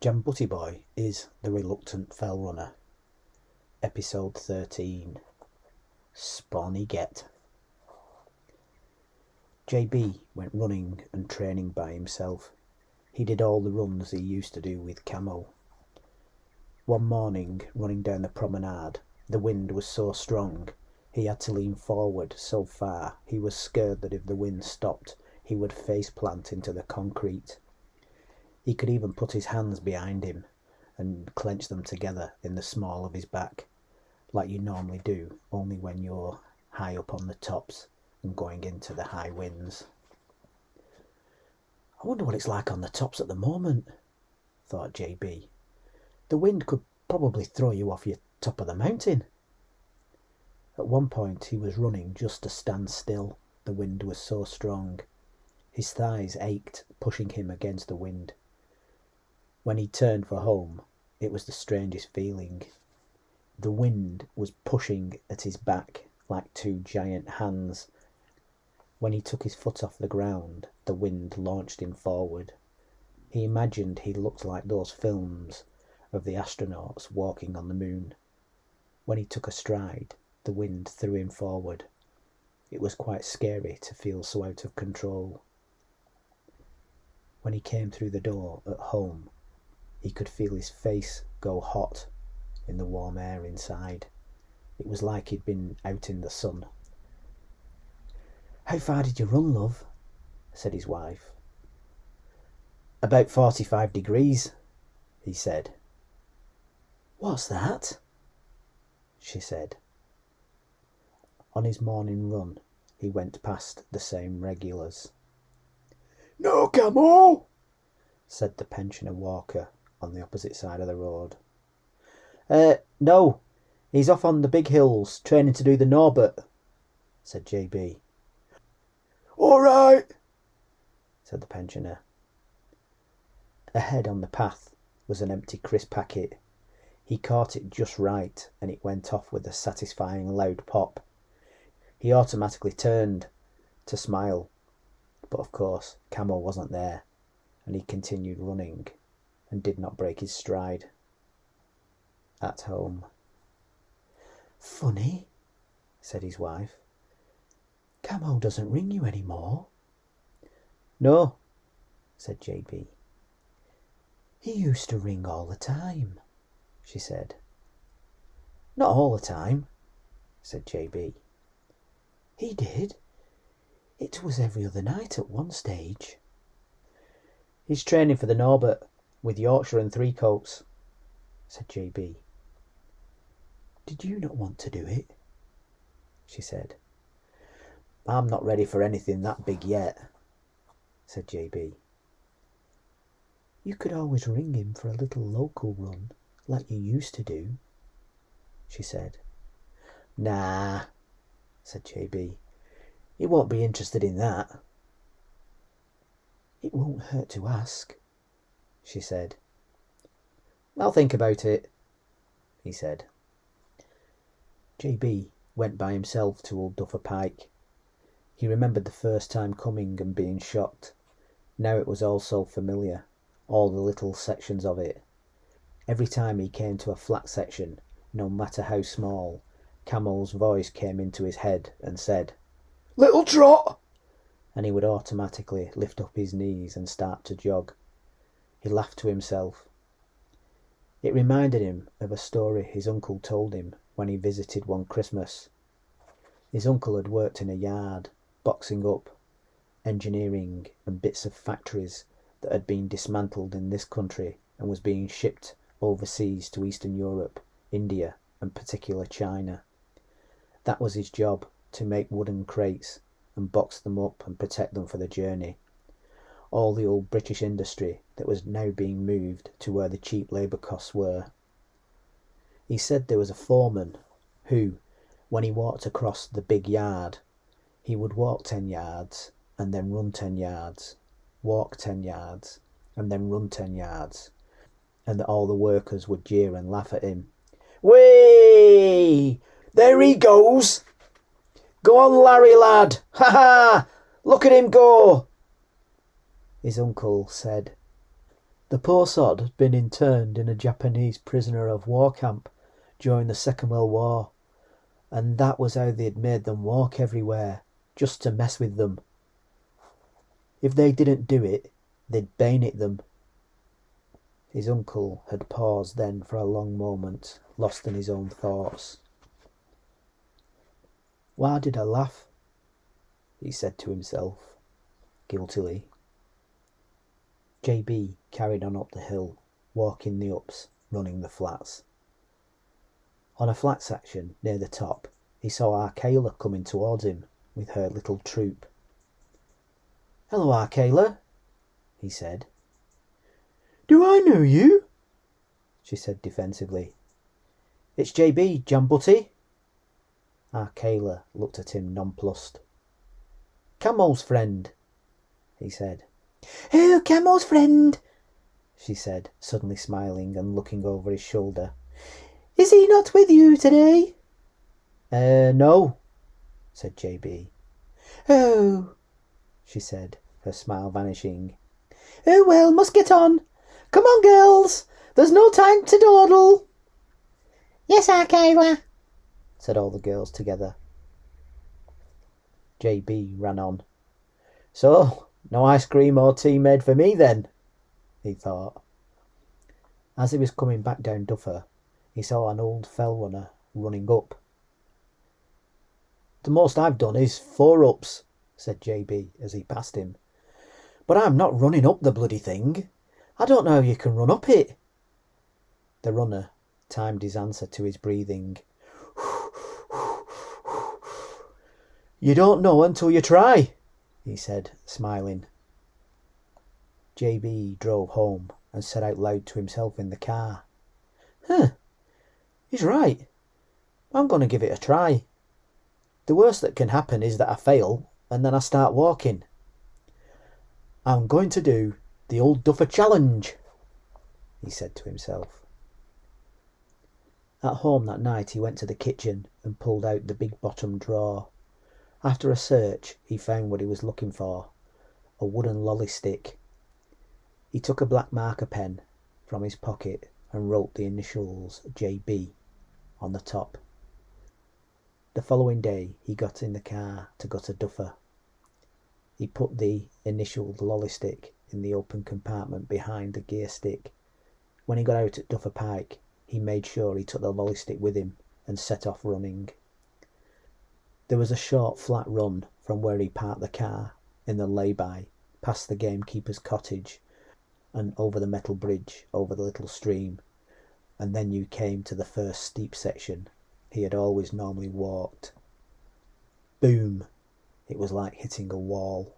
Jam Butty Boy is the reluctant fell runner. Episode 13. Spawny Get. JB went running and training by himself. He did all the runs he used to do with Camo. One morning, running down the promenade, the wind was so strong he had to lean forward so far he was scared that if the wind stopped he would face plant into the concrete. He could even put his hands behind him and clench them together in the small of his back, like you normally do, only when you're high up on the tops and going into the high winds. I wonder what it's like on the tops at the moment, thought JB. The wind could probably throw you off your top of the mountain. At one point he was running just to stand still. The wind was so strong. His thighs ached, pushing him against the wind. When he turned for home, it was the strangest feeling. The wind was pushing at his back like two giant hands. When he took his foot off the ground, the wind launched him forward. He imagined he looked like those films of the astronauts walking on the moon. When he took a stride, the wind threw him forward. It was quite scary to feel so out of control. When he came through the door at home, he could feel his face go hot in the warm air inside. It was like he'd been out in the sun. "How far did you run, love?" said his wife. "About 45 degrees, he said. "What's that?" she said. On his morning run, he went past the same regulars. "No, Camo," said the pensioner Walker on the opposite side of the road. No, he's off on the big hills, training to do the Norbert," said JB. "All right," said the pensioner. Ahead on the path was an empty crisp packet. He caught it just right and it went off with a satisfying loud pop. He automatically turned to smile, but of course Camo wasn't there, and he continued running and did not break his stride. At home. "Funny," said his wife. "Camo doesn't ring you anymore." "No," said JB. "He used to ring all the time," she said. "Not all the time," said JB. "He did. It was every other night at one stage." "He's training for the Norbert with Yorkshire and Three Coats," said JB. "Did you not want to do it?" she said. "I'm not ready for anything that big yet," said JB. "You could always ring him for a little local run, like you used to do," she said. "Nah," said JB. "He won't be interested in that." "It won't hurt to ask," she said. "I'll think about it," he said. JB went by himself to Old Duffa Pike. He remembered the first time coming and being shocked. Now it was all so familiar, all the little sections of it. Every time he came to a flat section, no matter how small, Camo's voice came into his head and said, "Little trot!" and he would automatically lift up his knees and start to jog. He laughed to himself. It reminded him of a story his uncle told him when he visited one Christmas. His uncle had worked in a yard, boxing up engineering and bits of factories that had been dismantled in this country and was being shipped overseas to Eastern Europe, India and particularly China. That was his job, to make wooden crates and box them up and protect them for the journey. All the old British industry that was now being moved to where the cheap labour costs were. He said there was a foreman who, when he walked across the big yard, he would walk 10 yards and then run 10 yards, walk 10 yards and then run 10 yards, and that all the workers would jeer and laugh at him. "Whee! There he goes! Go on, Larry lad! Ha ha! Look at him go!" His uncle said, The poor sod had been interned in a Japanese prisoner of war camp during the Second World War, and that was how they'd made them walk everywhere, just to mess with them. If they didn't do it, they'd bayonet them. His uncle had paused then for a long moment, lost in his own thoughts. Why did I laugh? He said to himself, guiltily. JB carried on up the hill, walking the ups, running the flats. On a flat section near the top, he saw Arcayla coming towards him with her little troop. Hello, Arcayla, he said. Do I know you? She said defensively. It's JB, Jam Butty. Arcayla looked at him nonplussed. Camo's friend, he said. Oh, Camo's friend, she said, suddenly smiling and looking over his shoulder. Is he not with you today? No, said JB. Oh, she said, her smile vanishing. Oh, well, must get on. Come on, girls, there's no time to dawdle. Yes, Arcayla, said all the girls together. JB ran on. So, no ice cream or tea made for me then, he thought. As he was coming back down Duffa, he saw an old fell runner running up. The most I've done is 4 ups, said JB as he passed him. But I'm not running up the bloody thing. I don't know how you can run up it. The runner timed his answer to his breathing. You don't know until you try, he said, smiling. JB drove home and said out loud to himself in the car. He's right. I'm going to give it a try. The worst that can happen is that I fail and then I start walking. I'm going to do the Old Duffa challenge, he said to himself. At home that night he went to the kitchen and pulled out the big bottom drawer. After a search he found what he was looking for, a wooden lolly stick. He took a black marker pen from his pocket and wrote the initials JB on the top. The following day he got in the car to go to Duffa. He put the initialed lolly stick in the open compartment behind the gear stick. When he got out at Duffa Pike, he made sure he took the lolly stick with him and set off running. There was a short flat run from where he parked the car in the lay-by, past the gamekeeper's cottage and over the metal bridge over the little stream, and then you came to the first steep section he had always normally walked. Boom! It was like hitting a wall.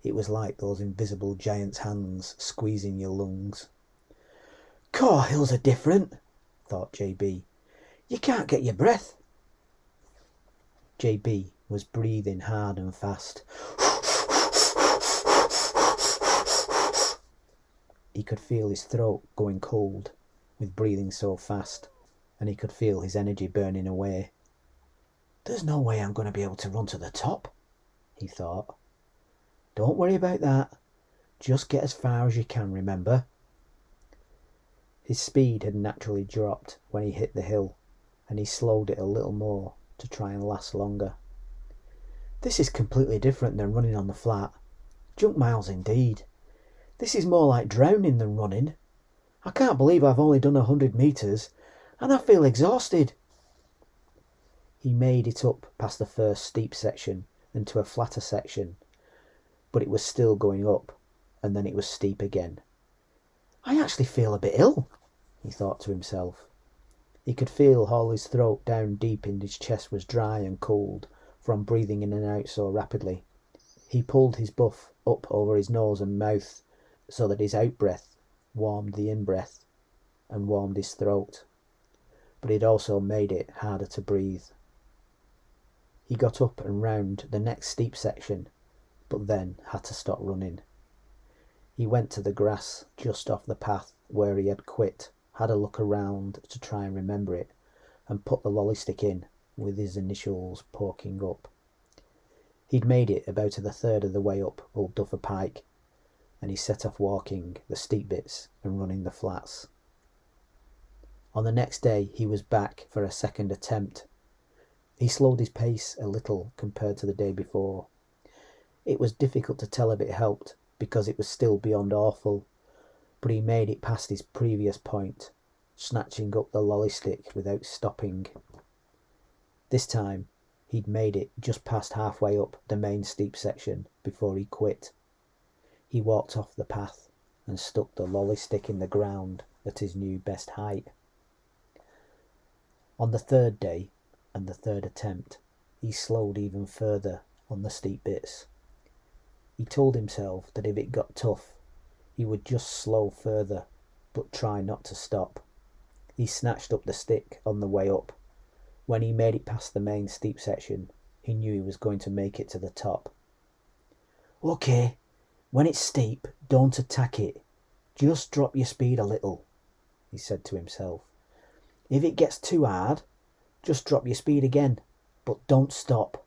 It was like those invisible giant's hands squeezing your lungs. Caw, hills are different, thought JB. You can't get your breath. JB was breathing hard and fast. He could feel his throat going cold with breathing so fast, and he could feel his energy burning away. There's no way I'm going to be able to run to the top, he thought. Don't worry about that. Just get as far as you can, remember? His speed had naturally dropped when he hit the hill, and he slowed it a little more to try and last longer. This is completely different than running on the flat. Junk miles indeed. This is more like drowning than running. I can't believe I've only done 100 metres, and I feel exhausted. He made it up past the first steep section and to a flatter section, but it was still going up, and then it was steep again. I actually feel a bit ill, he thought to himself. He could feel all his throat down deep in his chest was dry and cold from breathing in and out so rapidly. He pulled his buff up over his nose and mouth so that his out-breath warmed the in-breath and warmed his throat, but it also made it harder to breathe. He got up and round the next steep section, but then had to stop running. He went to the grass just off the path where he had quit, had a look around to try and remember it, and put the lolly stick in with his initials poking up. He'd made it about a third of the way up Old Duffa Pike, and he set off walking the steep bits and running the flats. On the next day he was back for a second attempt. He slowed his pace a little compared to the day before. It was difficult to tell if it helped, because it was still beyond awful, but he made it past his previous point, snatching up the lolly stick without stopping. This time he'd made it just past halfway up the main steep section before he quit. He walked off the path and stuck the lolly stick in the ground at his new best height. On the third day and the third attempt, he slowed even further on the steep bits. He told himself that if it got tough, he would just slow further, but try not to stop. He snatched up the stick on the way up. When he made it past the main steep section, he knew he was going to make it to the top. "Okay, when it's steep, don't attack it. Just drop your speed a little," he said to himself. "If it gets too hard, just drop your speed again, but don't stop."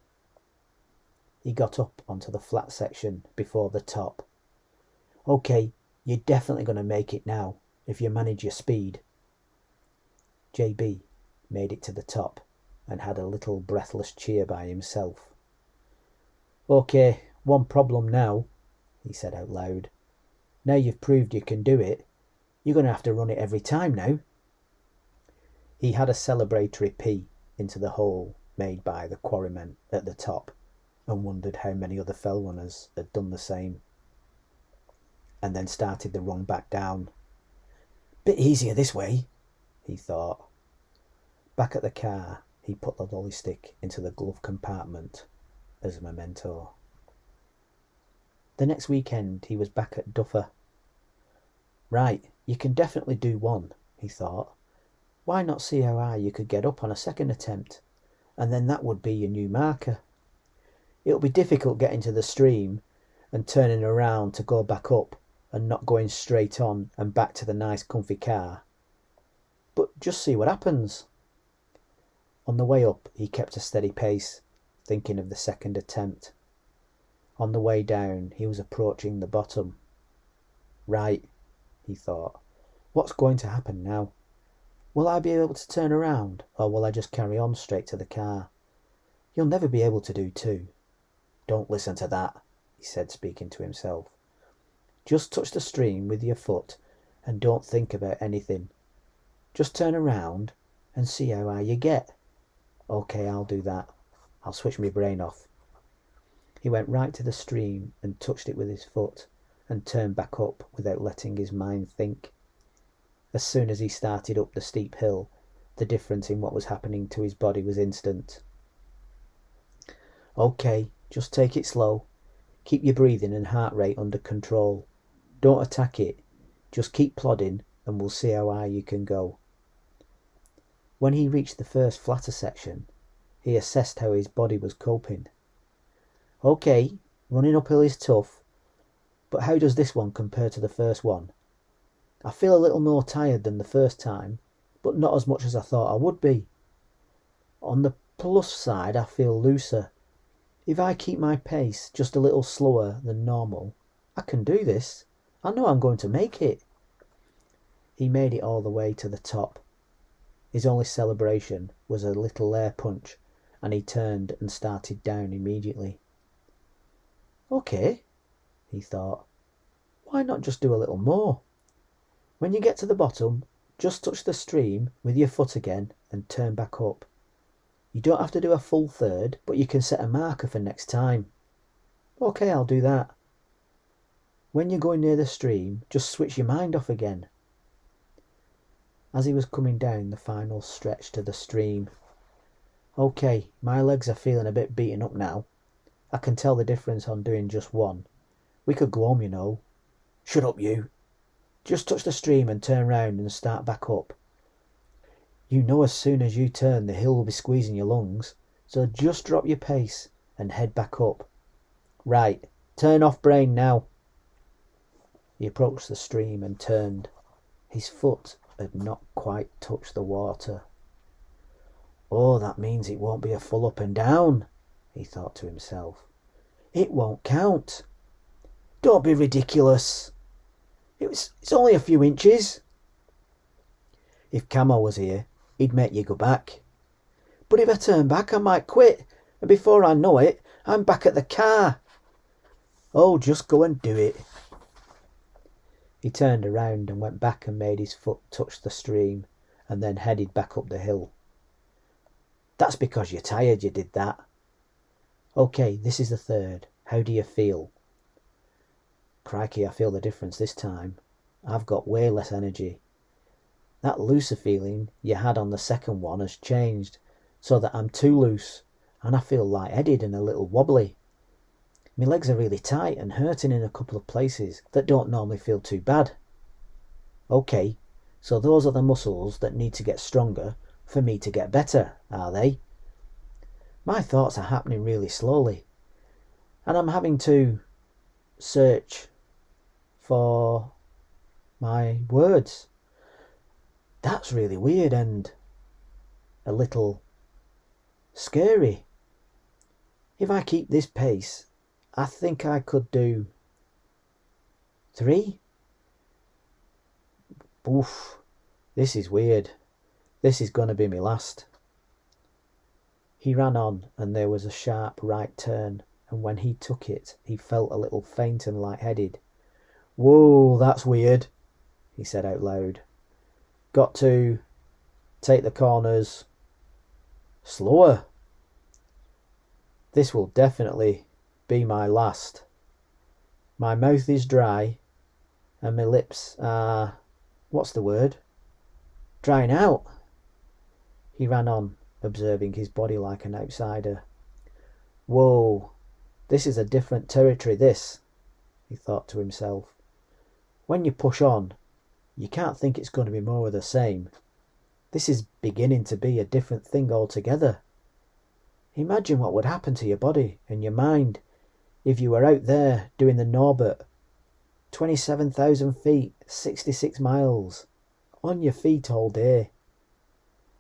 He got up onto the flat section before the top. "Okay, you're definitely going to make it now, if you manage your speed." JB made it to the top and had a little breathless cheer by himself. "Okay, one problem now," he said out loud. "Now you've proved you can do it, you're going to have to run it every time now." He had a celebratory pee into the hole made by the quarrymen at the top, and wondered how many other fell runners had done the same, and then started the run back down. "Bit easier this way," he thought. Back at the car, he put the lolly stick into the glove compartment as a memento. The next weekend he was back at Duffa. "Right, you can definitely do one," he thought. "Why not see how high you could get up on a second attempt, and then that would be your new marker. It'll be difficult getting to the stream and turning around to go back up and not going straight on and back to the nice comfy car. But just see what happens." On the way up he kept a steady pace, thinking of the second attempt. On the way down he was approaching the bottom. "Right," he thought, "what's going to happen now? Will I be able to turn around, or will I just carry on straight to the car? You'll never be able to do two." "Don't listen to that," he said, speaking to himself. "Just touch the stream with your foot and don't think about anything. Just turn around and see how high you get." "Okay, I'll do that. I'll switch my brain off." He went right to the stream and touched it with his foot and turned back up without letting his mind think. As soon as he started up the steep hill, the difference in what was happening to his body was instant. "Okay, just take it slow. Keep your breathing and heart rate under control. Don't attack it. Just keep plodding and we'll see how high you can go." When he reached the first flatter section, he assessed how his body was coping. "Okay, running uphill is tough, but how does this one compare to the first one? I feel a little more tired than the first time, but not as much as I thought I would be. On the plus side, I feel looser. If I keep my pace just a little slower than normal, I can do this. I know I'm going to make it." He made it all the way to the top. His only celebration was a little air punch, and he turned and started down immediately. "Okay," he thought, "why not just do a little more? When you get to the bottom, just touch the stream with your foot again and turn back up. You don't have to do a full third, but you can set a marker for next time." "Okay, I'll do that." "When you're going near the stream, just switch your mind off again." As he was coming down the final stretch to the stream, "Okay, my legs are feeling a bit beaten up now. I can tell the difference on doing just one. We could go home, you know." "Shut up, you. Just touch the stream and turn round and start back up. You know as soon as you turn the hill will be squeezing your lungs, so just drop your pace and head back up. Right, turn off brain now." He approached the stream and turned. His foot had not quite touched the water. "Oh, that means it won't be a full up and down," he thought to himself. "It won't count. Don't be ridiculous. It's only a few inches. If Camo was here, he'd make you go back. But if I turn back, I might quit, and before I know it, I'm back at the car. Oh, just go and do it. He turned around and went back and made his foot touch the stream, and then headed back up the hill. That's because you're tired you did that. OK, this is the third. How do you feel? Crikey, I feel the difference this time. I've got way less energy. That looser feeling you had on the second one has changed, so that I'm too loose, and I feel light-headed and a little wobbly. My legs are really tight and hurting in a couple of places that don't normally feel too bad. OK, so those are the muscles that need to get stronger for me to get better, are they? My thoughts are happening really slowly, and I'm having to search for my words. That's really weird and a little scary. If I keep this pace, I think I could do 3. Oof, this is weird. This is going to be my last. He ran on, and there was a sharp right turn, and when he took it, he felt a little faint and light-headed. Whoa, that's weird, he said out loud. Got to take the corners slower. This will definitely be my last. My mouth is dry, and my lips are, what's the word? Drying out. He ran on, observing his body like an outsider. Whoa, this is a different territory, this, he thought to himself. When you push on, you can't think it's going to be more of the same. This is beginning to be a different thing altogether. Imagine what would happen to your body and your mind if you were out there doing the Norbert, 27,000 feet, 66 miles, on your feet all day.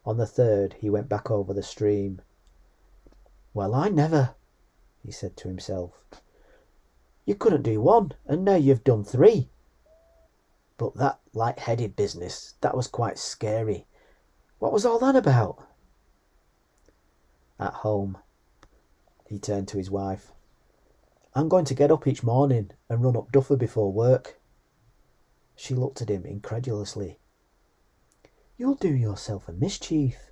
On the third, he went back over the stream. Well, I never, he said to himself. You couldn't do 1, and now you've done 3. But that light-headed business, that was quite scary. What was all that about? At home, he turned to his wife. I'm going to get up each morning and run up Duffa before work. She looked at him incredulously. You'll do yourself a mischief,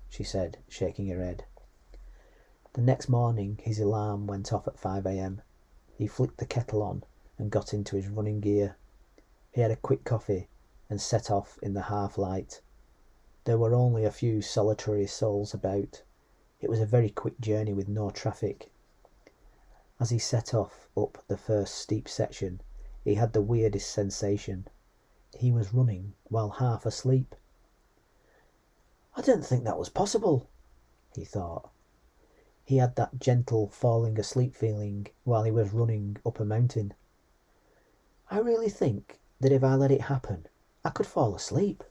she said, shaking her head. The next morning his alarm went off at 5 a.m. He flicked the kettle on and got into his running gear. He had a quick coffee and set off in the half-light. There were only a few solitary souls about. It was a very quick journey with no traffic. As he set off up the first steep section, he had the weirdest sensation. He was running while half asleep. I didn't think that was possible, he thought. He had that gentle falling asleep feeling while he was running up a mountain. I really think that if I let it happen, I could fall asleep.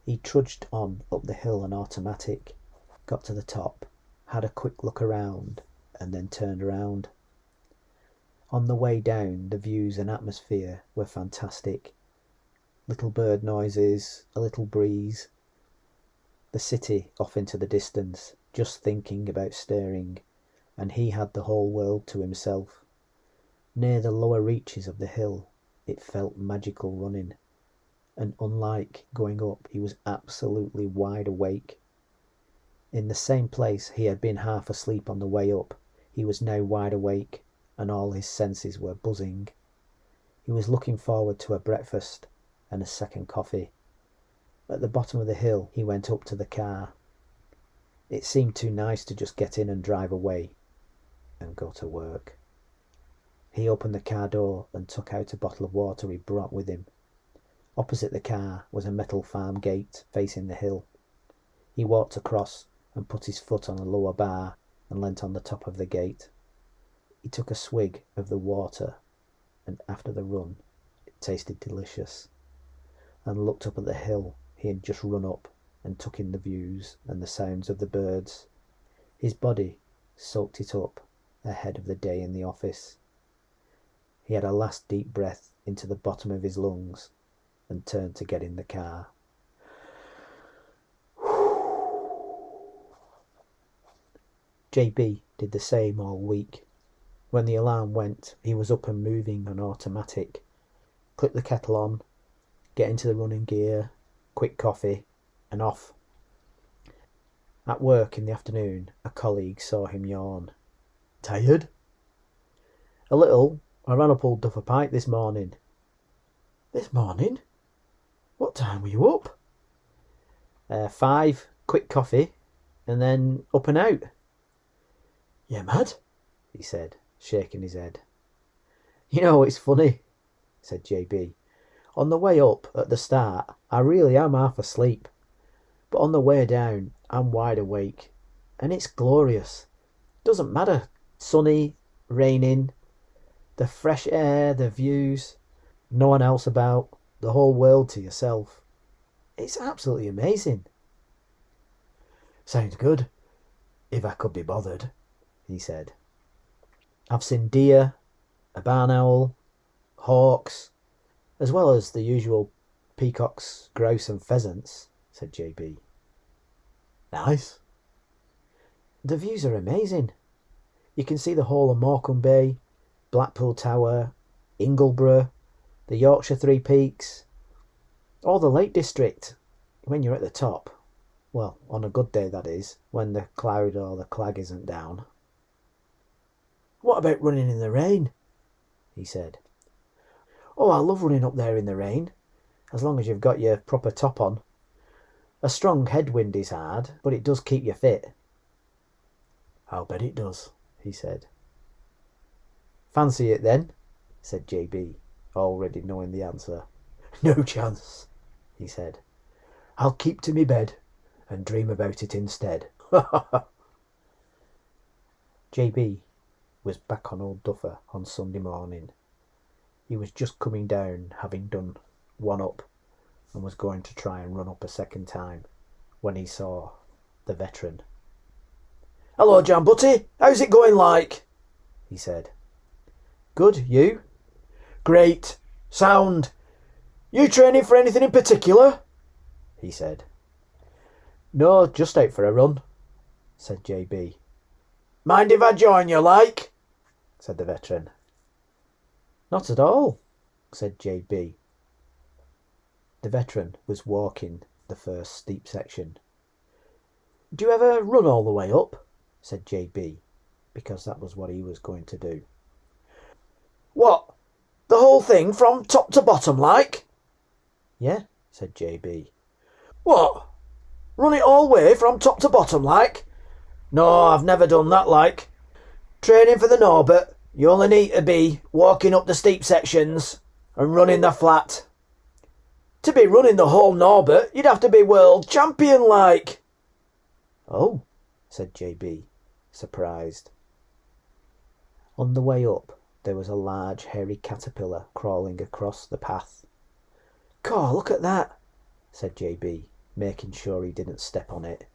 He trudged on up the hill on automatic, got to the top, had a quick look around, and then turned around. On the way down, the views and atmosphere were fantastic. Little bird noises, a little breeze. The city off into the distance, just thinking about staring, and he had the whole world to himself. Near the lower reaches of the hill, it felt magical running, and unlike going up, he was absolutely wide awake. In the same place he had been half asleep on the way up, he was now wide awake, and all his senses were buzzing. He was looking forward to a breakfast and a second coffee. At the bottom of the hill, he went up to the car. It seemed too nice to just get in and drive away and go to work. He opened the car door and took out a bottle of water he brought with him. Opposite the car was a metal farm gate facing the hill. He walked across and put his foot on a lower bar and leant on the top of the gate. He took a swig of the water, and after the run, it tasted delicious, and looked up at the hill he had just run up and took in the views and the sounds of the birds. His body soaked it up ahead of the day in the office. He had a last deep breath into the bottom of his lungs and turned to get in the car. JB did the same all week. When the alarm went, he was up and moving on automatic. Click the kettle on, get into the running gear, quick coffee, and off. At work in the afternoon, a colleague saw him yawn. "Tired?" "A little. I ran up Old Duffa Pike this morning." "This morning? What time were you up?" 5, quick coffee, and then up and out." "You mad?" he said, shaking his head. "You know, it's funny," said JB. "On the way up, at the start, I really am half asleep. But on the way down, I'm wide awake. And it's glorious. Doesn't matter, sunny, raining, the fresh air, the views, no one else about, the whole world to yourself. It's absolutely amazing." "Sounds good, if I could be bothered," he said. "I've seen deer, a barn owl, hawks, as well as the usual peacocks, grouse and pheasants," said JB. "Nice." "The views are amazing. You can see the whole of Morecambe Bay, Blackpool Tower, Ingleborough, the Yorkshire Three Peaks, all the Lake District, when you're at the top. Well, on a good day, that is, when the cloud or the clag isn't down." "What about running in the rain?" he said. "Oh, I love running up there in the rain, as long as you've got your proper top on. A strong headwind is hard, but it does keep you fit." "I'll bet it does," he said. "Fancy it then?" said JB, already knowing the answer. "No chance," he said. "I'll keep to me bed and dream about it instead." JB was back on Old Duffa on Sunday morning. He was just coming down, having done one up, and was going to try and run up a second time, when he saw the veteran. "Hello, Jam Butty. How's it going like?" he said. "Good, you?" "Great. Sound. You training for anything in particular?" he said. "No, just out for a run," said JB. "Mind if I join you, like?" said the veteran. "Not at all," said JB. The veteran was walking the first steep section. "Do you ever run all the way up?" said JB, because that was what he was going to do. "What, the whole thing from top to bottom, like?" "Yeah," said JB. "What, run it all way from top to bottom, like?" "No, I've never done that, like. Training for the Norbert, you only need to be walking up the steep sections and running the flat. To be running the whole Norbert, you'd have to be world champion, like." "Oh," said JB, surprised. On the way up, there was a large hairy caterpillar crawling across the path. "Caw, look at that," said JB, making sure he didn't step on it.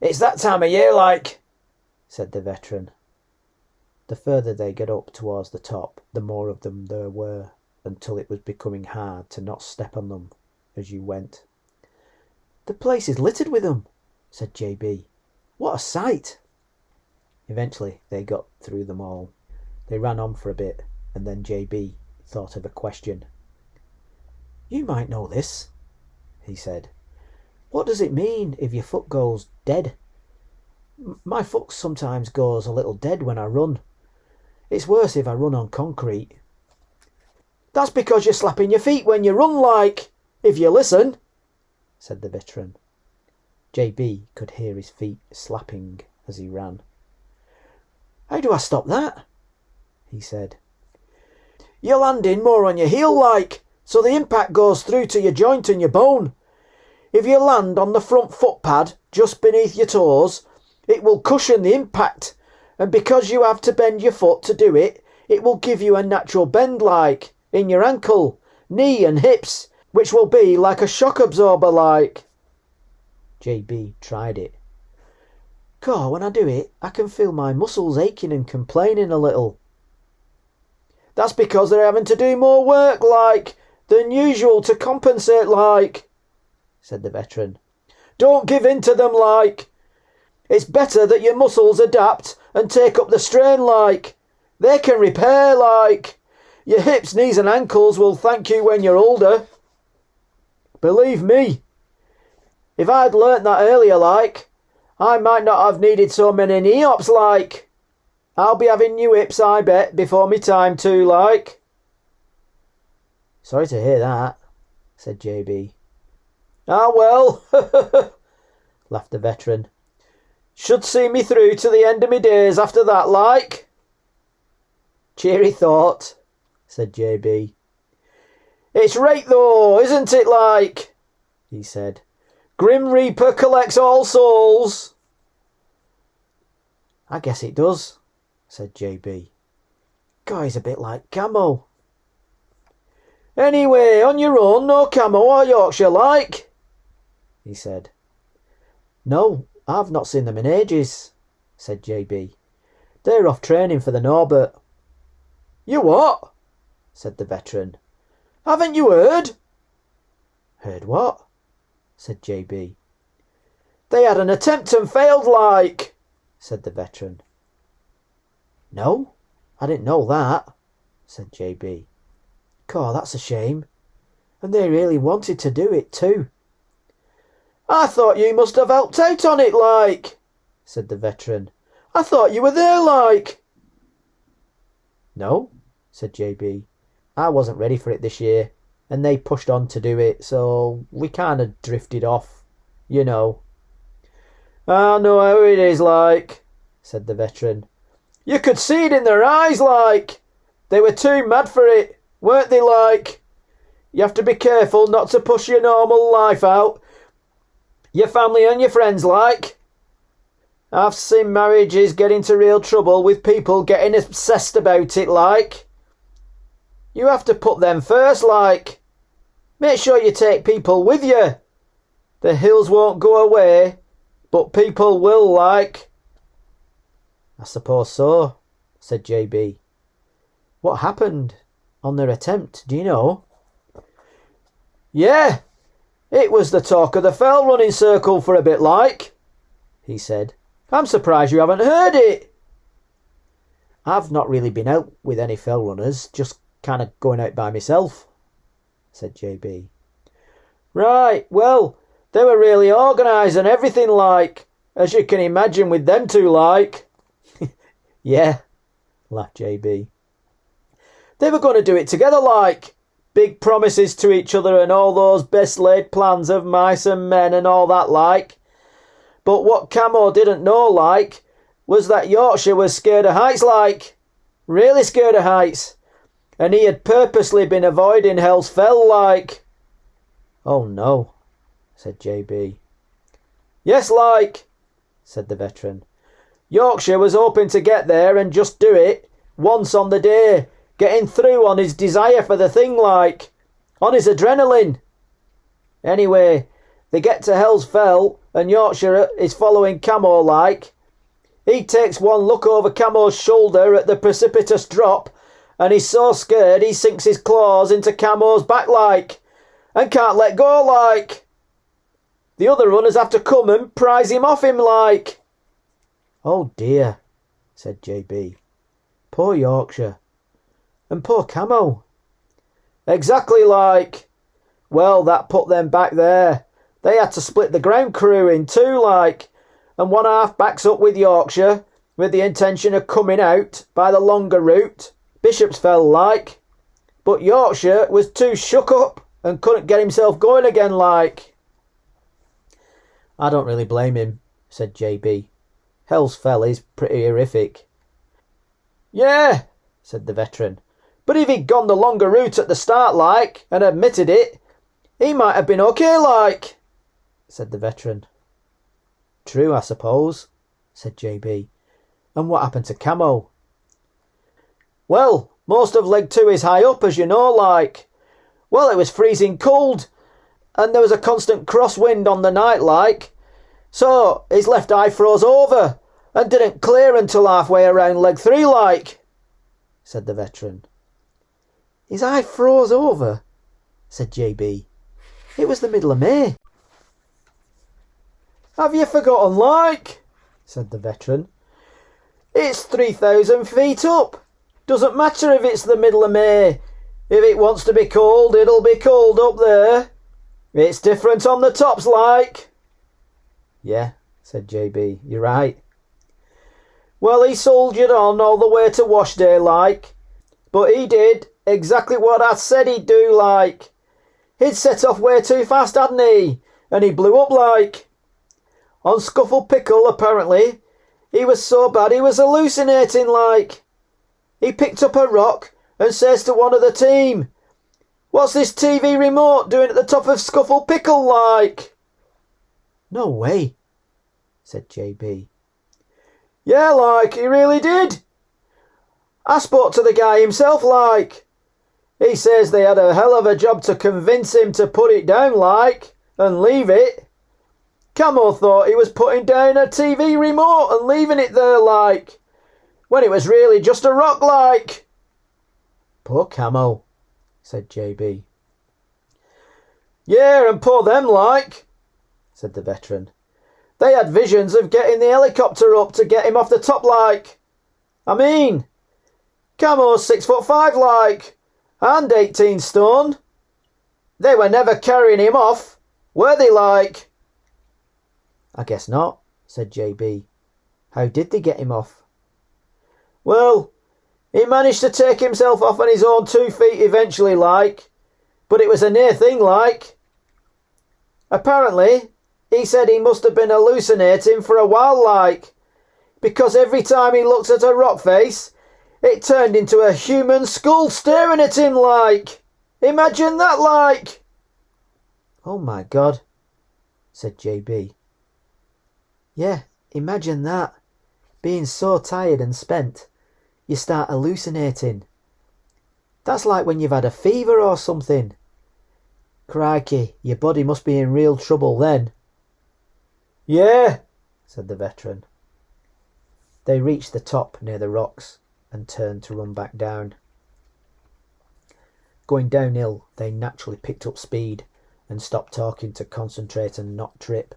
"It's that time of year, like," said the veteran. The further they got up towards the top, the more of them there were, until it was becoming hard to not step on them as you went. "The place is littered with them," said JB. "What a sight!" Eventually they got through them all. They ran on for a bit, and then JB thought of a question. "You might know this," he said. "What does it mean if your foot goes dead? My foot sometimes goes a little dead when I run. It's worse if I run on concrete." "That's because you're slapping your feet when you run, like, if you listen," said the veteran. JB could hear his feet slapping as he ran. "How do I stop that?" he said. "You're landing more on your heel, like, so the impact goes through to your joint and your bone. If you land on the front foot pad just beneath your toes, it will cushion the impact, and because you have to bend your foot to do it, it will give you a natural bend, like, in your ankle, knee and hips, which will be like a shock absorber, like." JB tried it. "Caw, when I do it, I can feel my muscles aching and complaining a little." That's because they're having to do more work, like, than usual to compensate, like, said the veteran. Don't give in to them, like. It's better that your muscles adapt and take up the strain, like. They can repair, like. Your hips, knees and ankles will thank you when you're older. Believe me, if I'd learnt that earlier, like, I might not have needed so many knee ops, like. I'll be having new hips, I bet, before me time too, like. Sorry to hear that, said JB. Ah, well, laughed the veteran. Should see me through to the end of me days after that, like. Cheery thought, said JB. It's right though, isn't it, like, he said. Grim Reaper collects all souls. I guess it does, said JB. God, he's a bit like Camo. Anyway, on your own, no Camo or Yorkshire, like, he said. No, I've not seen them in ages, said JB. They're off training for the Norbert. You what? Said the veteran. Haven't you heard? Heard what? Said JB. They had an attempt and failed, like, said the veteran. No, I didn't know that, said JB. God, that's a shame. And they really wanted to do it too. I thought you must have helped out on it, like, said the veteran. I thought you were there, like. No, said JB. I wasn't ready for it this year, and they pushed on to do it, so we kind of drifted off, you know. I know how it is, like, said the veteran. You could see it in their eyes, like. They were too mad for it, weren't they, like? You have to be careful not to push your normal life out. Your family and your friends, like. I've seen marriages get into real trouble with people getting obsessed about it, like. You have to put them first, like. Make sure you take people with you. The hills won't go away, but people will, like. I suppose so, said JB. What happened on their attempt, do you know? Yeah, it was the talk of the fell running circle for a bit, like, he said. I'm surprised you haven't heard it. I've not really been out with any fell runners, just kind of going out by myself, said JB. Right, well, they were really organised and everything, like, as you can imagine with them two, like. Yeah, laughed JB. They were going to do it together, like. Big promises to each other and all those best laid plans of mice and men and all that, like. But what Camo didn't know, like, was that Yorkshire was scared of heights, like. Really scared of heights. And he had purposely been avoiding Hell's Fell, like. Oh no, said JB. Yes, like, said the veteran. Yorkshire was hoping to get there and just do it once on the day, getting through on his desire for the thing, like, on his adrenaline. Anyway, they get to Hell's Fell and Yorkshire is following Camo, like. He takes one look over Camo's shoulder at the precipitous drop and he's so scared he sinks his claws into Camo's back, like, and can't let go, like. The other runners have to come and prise him off him, like. Oh dear, said JB. Poor Yorkshire. And poor Camo. Exactly, like. Well, that put them back there. They had to split the ground crew in two, like, and one half backs up with Yorkshire with the intention of coming out by the longer route, Bishopsfell, like. But Yorkshire was too shook up and couldn't get himself going again, like. I don't really blame him, said JB. Hell's Fell is pretty horrific. Yeah, said the veteran. But if he'd gone the longer route at the start, like, and admitted it, he might have been okay, like, said the veteran. True, I suppose, said JB. And what happened to Camo? Well, most of leg 2 is high up, as you know, like. Well, it was freezing cold, and there was a constant crosswind on the night, like. So his left eye froze over and didn't clear until halfway around leg 3, like, said the veteran. His eye froze over, said JB. It was the middle of May. Have you forgotten, like? Said the veteran. It's 3,000 feet up. Doesn't matter if it's the middle of May. If it wants to be cold, it'll be cold up there. It's different on the tops, like. Yeah, said JB, you're right. Well, he soldiered on all the way to wash day, like. But he did exactly what I said he'd do, like. He'd set off way too fast, hadn't he? And he blew up, like. On Scuffle Pickle, apparently, he was so bad he was hallucinating, like. He picked up a rock and says to one of the team, "What's this TV remote doing at the top of Scuffle Pickle, like?" No way, said JB. Yeah, like, he really did. I spoke to the guy himself, like. He says they had a hell of a job to convince him to put it down, like, and leave it. Camo thought he was putting down a TV remote and leaving it there, like, when it was really just a rock, like. Poor Camo, said JB. Yeah, and poor them, like, said the veteran. They had visions of getting the helicopter up to get him off the top, like. I mean, Camo's 6'5", like, and 18 stone. They were never carrying him off, were they, like? I guess not, said JB. How did they get him off? Well, he managed to take himself off on his own 2 feet eventually, like, but it was a near thing, like. Apparently, he said he must have been hallucinating for a while, like, because every time he looked at a rock face, it turned into a human skull staring at him, like. Imagine that, like. Oh my God, said JB. Yeah, imagine that. Being so tired and spent, you start hallucinating. That's like when you've had a fever or something. Crikey, your body must be in real trouble then. Yeah, said the veteran. They reached the top near the rocks and turned to run back down. Going downhill, they naturally picked up speed and stopped talking to concentrate and not trip.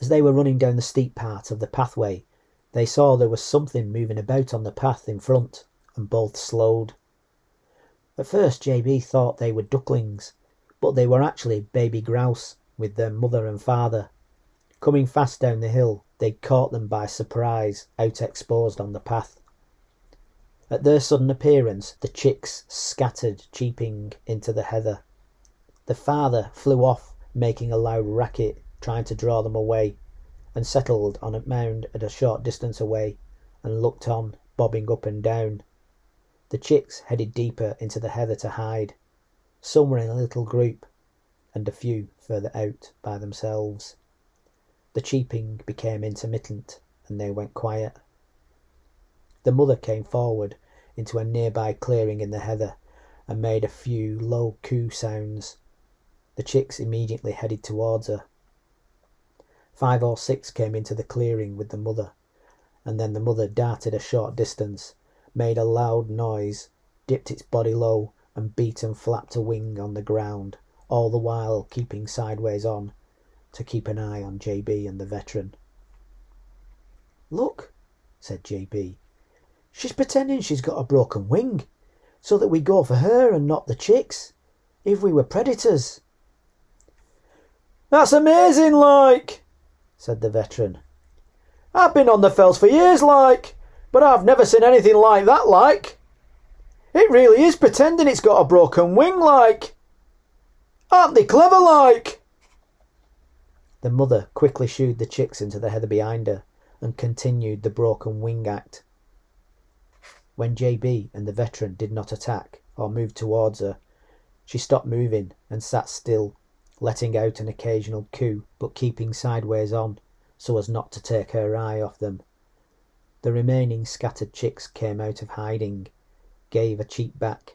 As they were running down the steep part of the pathway, they saw there was something moving about on the path in front, and both slowed. At first JB thought they were ducklings, but they were actually baby grouse with their mother and father. Coming fast down the hill, they caught them by surprise, out exposed on the path. At their sudden appearance, the chicks scattered, cheeping into the heather. The father flew off, making a loud racket, trying to draw them away, and settled on a mound at a short distance away, and looked on, bobbing up and down. The chicks headed deeper into the heather to hide. Some were in a little group, and a few further out by themselves. The cheeping became intermittent, and they went quiet. The mother came forward into a nearby clearing in the heather, and made a few low coo sounds. The chicks immediately headed towards her. 5 or 6 came into the clearing with the mother, and then the mother darted a short distance, made a loud noise, dipped its body low, and beat and flapped a wing on the ground, all the while keeping sideways on, to keep an eye on JB and the veteran. Look, said JB, she's pretending she's got a broken wing, so that we go for her and not the chicks, if we were predators. That's amazing, like, said the veteran. I've been on the fells for years, like, but I've never seen anything like that, like. It really is pretending it's got a broken wing, like. Aren't they clever, like? The mother quickly shooed the chicks into the heather behind her and continued the broken wing act. When JB and the veteran did not attack or move towards her, she stopped moving and sat still, letting out an occasional coo, but keeping sideways on, so as not to take her eye off them. The remaining scattered chicks came out of hiding, gave a cheep back,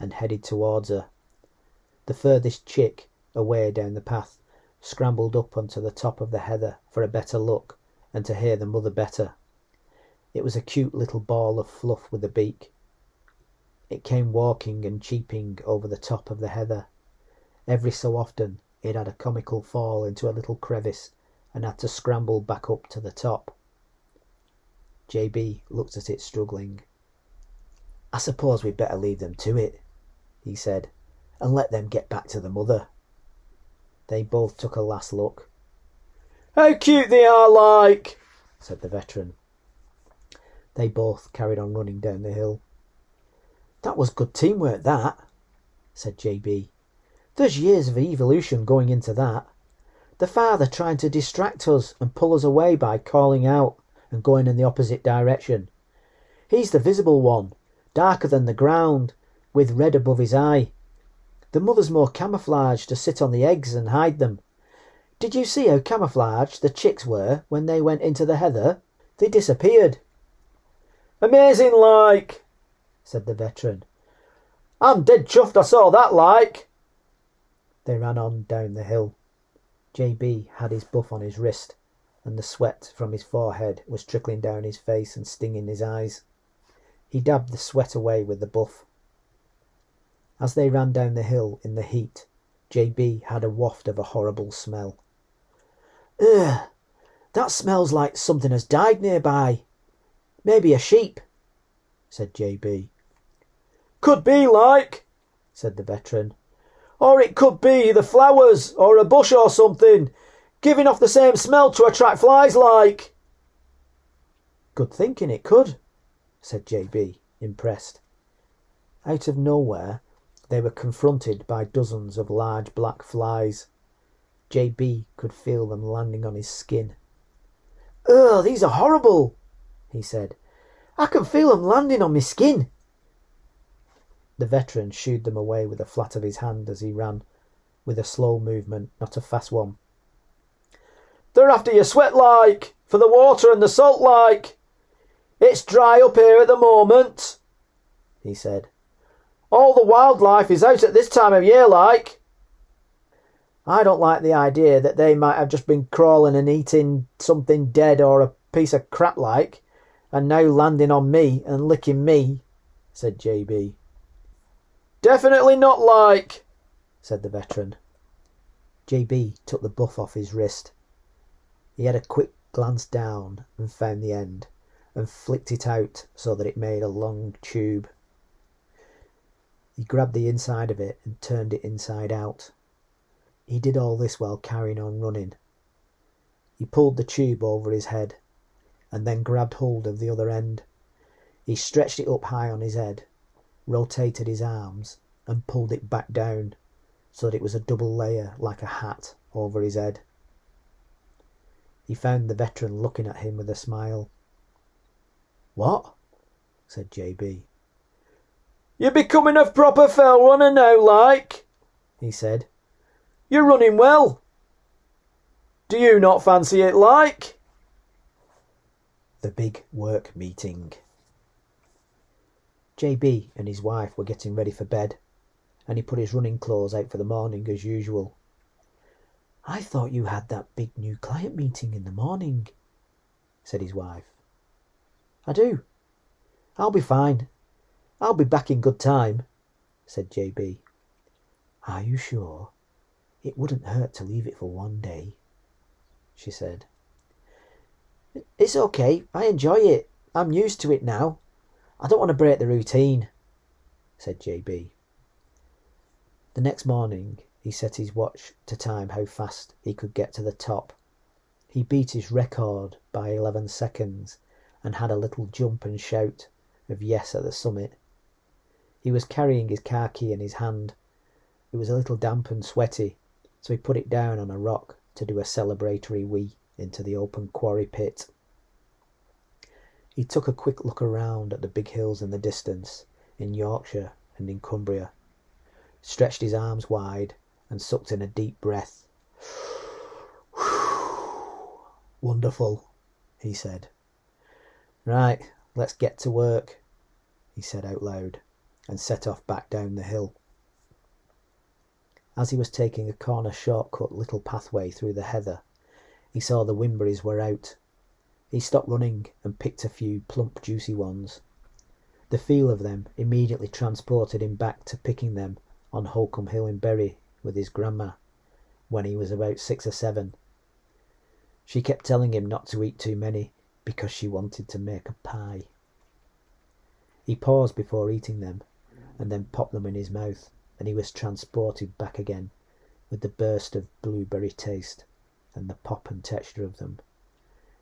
and headed towards her. The furthest chick, away down the path, scrambled up onto the top of the heather for a better look and to hear the mother better. It was a cute little ball of fluff with a beak. It came walking and cheeping over the top of the heather. Every so often it had a comical fall into a little crevice and had to scramble back up to the top. JB looked at it struggling. "I suppose we'd better leave them to it," he said, "and let them get back to the mother." They both took a last look. "How cute they are, like," said the veteran. They both carried on running down the hill. "That was good teamwork, that," said JB. "There's years of evolution going into that. The father trying to distract us and pull us away by calling out and going in the opposite direction. He's the visible one, darker than the ground, with red above his eye. The mother's more camouflaged to sit on the eggs and hide them. Did you see how camouflaged the chicks were when they went into the heather? They disappeared." "Amazing, like," said the veteran. "I'm dead chuffed I saw that, like." They ran on down the hill. JB had his buff on his wrist, and the sweat from his forehead was trickling down his face and stinging his eyes. He dabbed the sweat away with the buff. As they ran down the hill in the heat, JB had a waft of a horrible smell. "Ugh, that smells like something has died nearby. Maybe a sheep," said JB. "Could be, like," said the veteran. "Or it could be the flowers or a bush or something, giving off the same smell to attract flies, like." "Good thinking, it could," said JB, impressed. Out of nowhere, they were confronted by dozens of large black flies. JB could feel them landing on his skin. "Ugh, these are horrible," he said. "I can feel them landing on my skin." The veteran shooed them away with the flat of his hand as he ran, with a slow movement, not a fast one. "They're after your sweat, like, for the water and the salt, like. It's dry up here at the moment," he said. "All the wildlife is out at this time of year, like." "I don't like the idea that they might have just been crawling and eating something dead or a piece of crap, like, and now landing on me and licking me," said JB. "Definitely not, like," said the veteran. JB took the buff off his wrist. He had a quick glance down and found the end, and flicked it out so that it made a long tube. He grabbed the inside of it and turned it inside out. He did all this while carrying on running. He pulled the tube over his head, and then grabbed hold of the other end. He stretched it up high on his head, rotated his arms, and pulled it back down so that it was a double layer like a hat over his head. He found the veteran looking at him with a smile. "What?" said JB. "You're becoming a proper fell runner now, like," he said. "You're running well. Do you not fancy it, like?" The big work meeting. JB and his wife were getting ready for bed, and he put his running clothes out for the morning as usual. "I thought you had that big new client meeting in the morning," said his wife. "I do. I'll be fine. I'll be back in good time," said JB. "Are you sure? It wouldn't hurt to leave it for one day," she said. "It's okay. I enjoy it. I'm used to it now. I don't want to break the routine," said JB. The next morning he set his watch to time how fast he could get to the top. He beat his record by 11 seconds and had a little jump and shout of yes at the summit. He was carrying his car key in his hand. It was a little damp and sweaty, so he put it down on a rock to do a celebratory wee into the open quarry pit. He took a quick look around at the big hills in the distance, in Yorkshire and in Cumbria, stretched his arms wide and sucked in a deep breath. "Wonderful," he said. "Right, let's get to work," he said out loud, and set off back down the hill. As he was taking a corner shortcut little pathway through the heather, he saw the wimberries were out. He stopped running and picked a few plump juicy ones. The feel of them immediately transported him back to picking them on Holcombe Hill in Bury with his grandma when he was about 6 or 7. She kept telling him not to eat too many because she wanted to make a pie. He paused before eating them and then popped them in his mouth, and he was transported back again with the burst of blueberry taste and the pop and texture of them.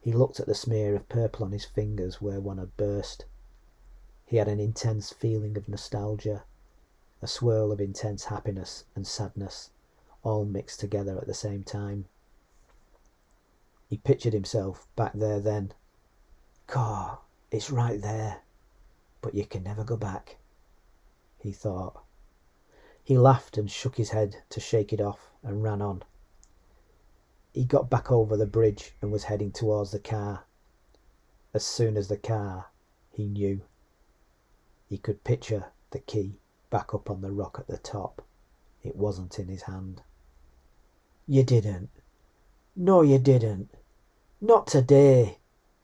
He looked at the smear of purple on his fingers where one had burst. He had an intense feeling of nostalgia, a swirl of intense happiness and sadness, all mixed together at the same time. He pictured himself back there then. "Caw, it's right there, but you can never go back," he thought. He laughed and shook his head to shake it off and ran on. He got back over the bridge and was heading towards the car. As soon as the car, he knew. He could picture the key back up on the rock at the top. It wasn't in his hand. "You didn't. No, you didn't. Not today,"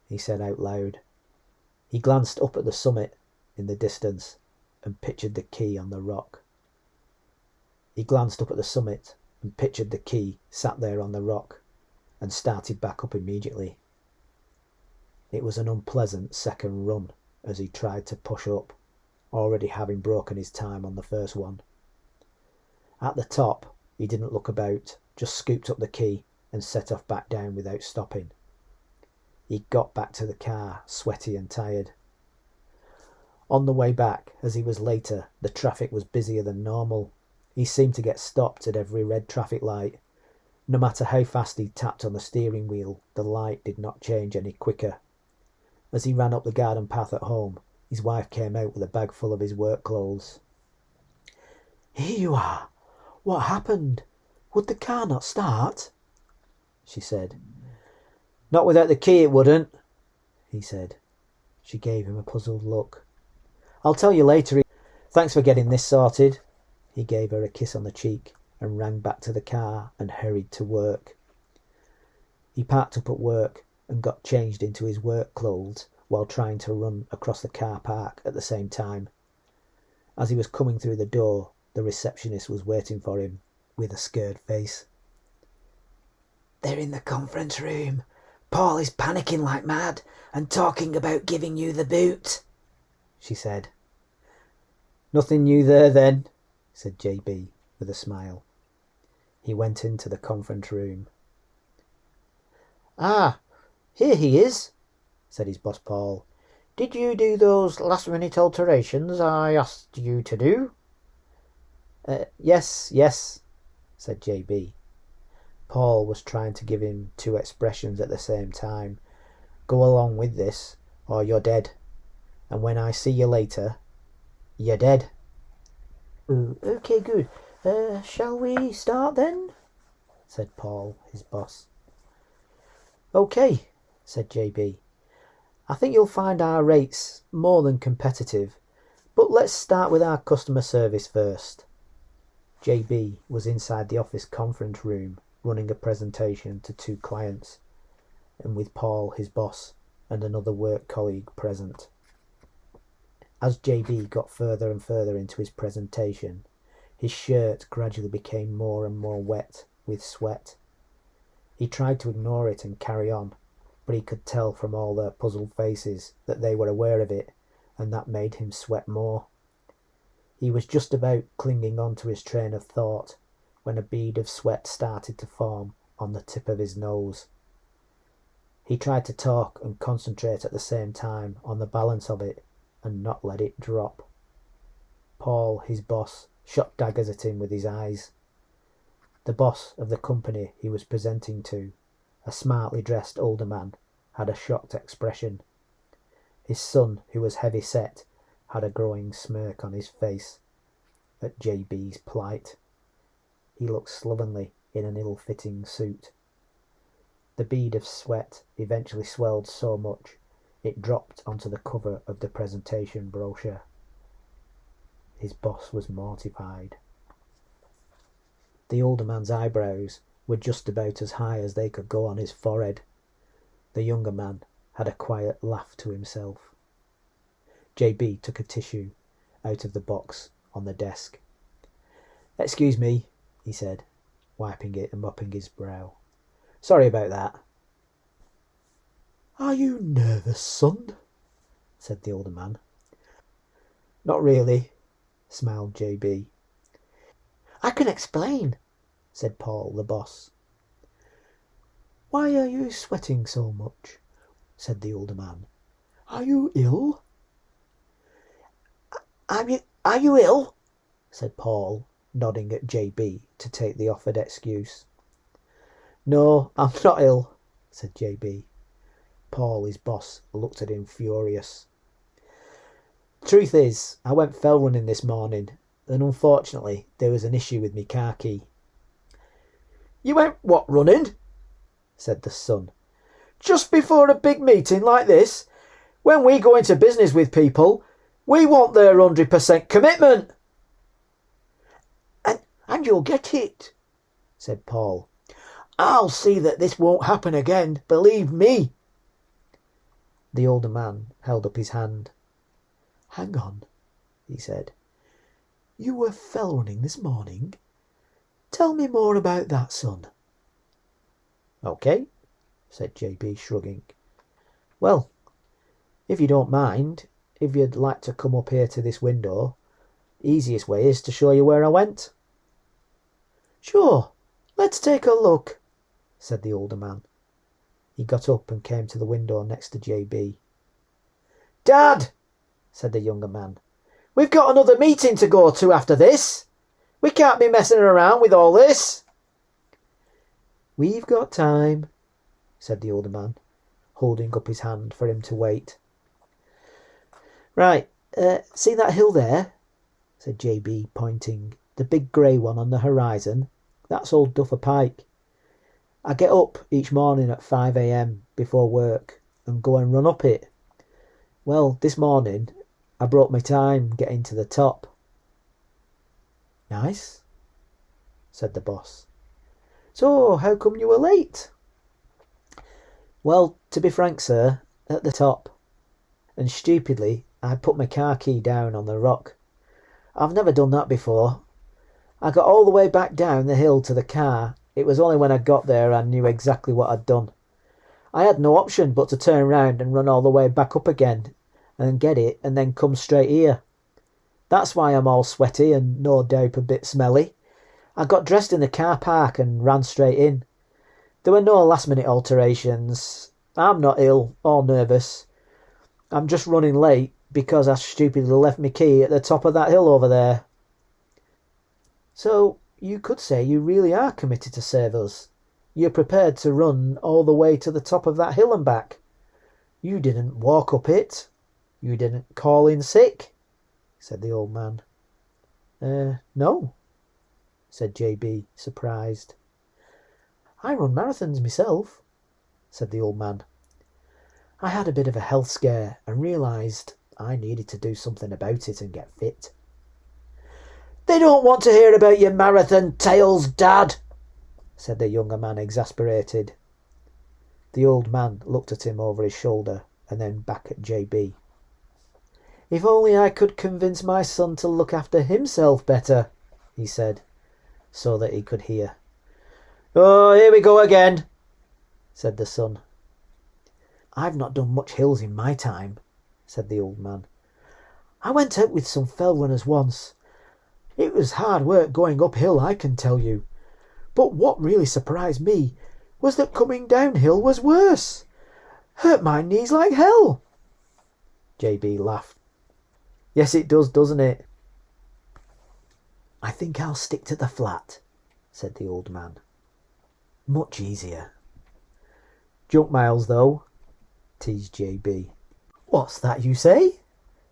he said out loud. He glanced up at the summit in the distance and pictured the key on the rock. He glanced up at the summit and pictured the key sat there on the rock and started back up immediately. It was an unpleasant second run as he tried to push up, already having broken his time on the first one. At the top, he didn't look about, just scooped up the key and set off back down without stopping. He got back to the car, sweaty and tired. On the way back, as he was later, the traffic was busier than normal. He seemed to get stopped at every red traffic light. No matter how fast he tapped on the steering wheel, the light did not change any quicker. As he ran up the garden path at home, his wife came out with a bag full of his work clothes. "Here you are. What happened? Would the car not start?" she said. "Not without the key it wouldn't," he said. She gave him a puzzled look. "I'll tell you later. Thanks for getting this sorted." He gave her a kiss on the cheek and ran back to the car and hurried to work. He parked up at work and got changed into his work clothes while trying to run across the car park at the same time. As he was coming through the door, the receptionist was waiting for him with a scared face. "They're in the conference room. Paul is panicking like mad and talking about giving you the boot," she said. "Nothing new there then," said JB with a smile. He went into the conference room. "Ah, here he is," said his boss Paul. "Did you do those last-minute alterations I asked you to do?" Yes, said JB. Paul was trying to give him two expressions at the same time. "Go along with this, or you're dead. And when I see you later, you're dead." "Okay, good. Shall we start then?" said Paul, his boss. "Okay," said JB. "I think you'll find our rates more than competitive, but let's start with our customer service first." JB was inside the office conference room running a presentation to 2 clients, and with Paul, his boss, and another work colleague present. As JB got further and further into his presentation, his shirt gradually became more and more wet with sweat. He tried to ignore it and carry on, but he could tell from all their puzzled faces that they were aware of it, and that made him sweat more. He was just about clinging on to his train of thought when a bead of sweat started to form on the tip of his nose. He tried to talk and concentrate at the same time on the balance of it and not let it drop. Paul, his boss, shot daggers at him with his eyes. The boss of the company he was presenting to, a smartly dressed older man, had a shocked expression. His son, who was heavy-set, had a growing smirk on his face at JB's plight. He looked slovenly in an ill-fitting suit. The bead of sweat eventually swelled so much it dropped onto the cover of the presentation brochure. His boss was mortified. The older man's eyebrows were just about as high as they could go on his forehead. The younger man had a quiet laugh to himself. JB took a tissue out of the box on the desk. "Excuse me," he said, wiping it and mopping his brow. "Sorry about that." "Are you nervous, son?" said the older man. "Not really," smiled JB. "I can explain," said Paul, the boss. "Why are you sweating so much?" said the older man. "Are you ill?" Are you ill?" said Paul, nodding at JB to take the offered excuse. "No, I'm not ill," said JB. Paul, his boss, looked at him furious. "Truth is, I went fell running this morning, and unfortunately there was an issue with me car key." "You went what running?" said the son. "Just before a big meeting like this? When we go into business with people, we want their 100% commitment." And you'll get it," said Paul. "I'll see that this won't happen again, believe me." The older man held up his hand. "Hang on," he said. "You were fell running this morning? Tell me more about that, son." "OK," said JB, shrugging. "Well, if you don't mind, if you'd like to come up here to this window, easiest way is to show you where I went." "Sure, let's take a look," said the older man. He got up and came to the window next to JB. "Dad," said the younger man, "we've got another meeting to go to after this. We can't be messing around with all this." "We've got time," said the older man, holding up his hand for him to wait. "Right, see that hill there?" said JB, pointing. "The big grey one on the horizon? That's Old Duffa Pike. I get up each morning at 5 a.m. before work and go and run up it. Well, this morning I broke my time getting to the top." "Nice," said the boss. "So how come you were late?" "Well, to be frank, sir, at the top. And stupidly, I put my car key down on the rock. I've never done that before. I got all the way back down the hill to the car. It was only when I got there I knew exactly what I'd done. I had no option but to turn round and run all the way back up again and get it and then come straight here. That's why I'm all sweaty and no doubt a bit smelly. I got dressed in the car park and ran straight in. There were no last minute alterations. I'm not ill or nervous. I'm just running late because I stupidly left my key at the top of that hill over there." "So you could say you really are committed to save us. You're prepared to run all the way to the top of that hill and back. You didn't walk up it. You didn't call in sick," said the old man. No," said JB, surprised. "I run marathons myself," said the old man. "I had a bit of a health scare and realised I needed to do something about it and get fit." "They don't want to hear about your marathon tales, Dad," said the younger man, exasperated. The old man looked at him over his shoulder and then back at JB. "If only I could convince my son to look after himself better," he said, so that he could hear. "Oh, here we go again," said the son. "I've not done much hills in my time," said the old man. "I went out with some fell runners once. It was hard work going uphill, I can tell you. But what really surprised me was that coming downhill was worse. Hurt my knees like hell." JB laughed. "Yes, it does, doesn't it?" "I think I'll stick to the flat," said the old man. "Much easier." "Junk miles, though," teased JB. "What's that you say?"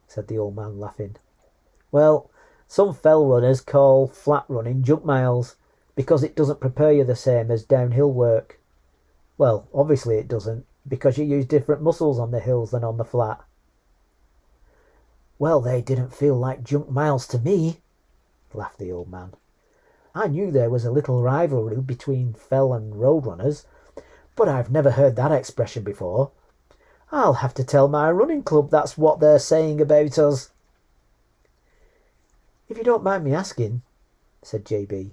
said the old man, laughing. "Well, some fell runners call flat running junk miles because it doesn't prepare you the same as downhill work. Well, obviously it doesn't, because you use different muscles on the hills than on the flat." "Well, they didn't feel like junk miles to me," laughed the old man. "I knew there was a little rivalry between fell and road runners, but I've never heard that expression before. I'll have to tell my running club that's what they're saying about us. If you don't mind me asking, said JB,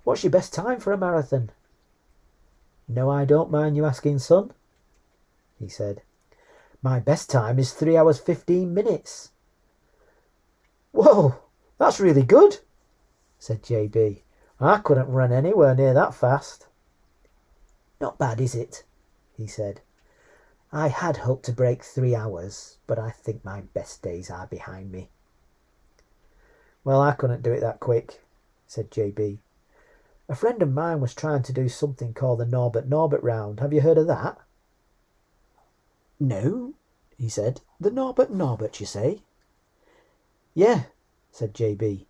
what's your best time for a marathon? No, I don't mind you asking, son, he said. My best time is 3 hours 15 minutes. Whoa, that's really good, said JB. I couldn't run anywhere near that fast. Not bad, is it? He said. I had hoped to break 3 hours, but I think my best days are behind me. Well, I couldn't do it that quick, said JB. A friend of mine was trying to do something called the Norbert Norbert round. Have you heard of that? No, he said. The Norbert Norbert, you say? Yeah, said JB.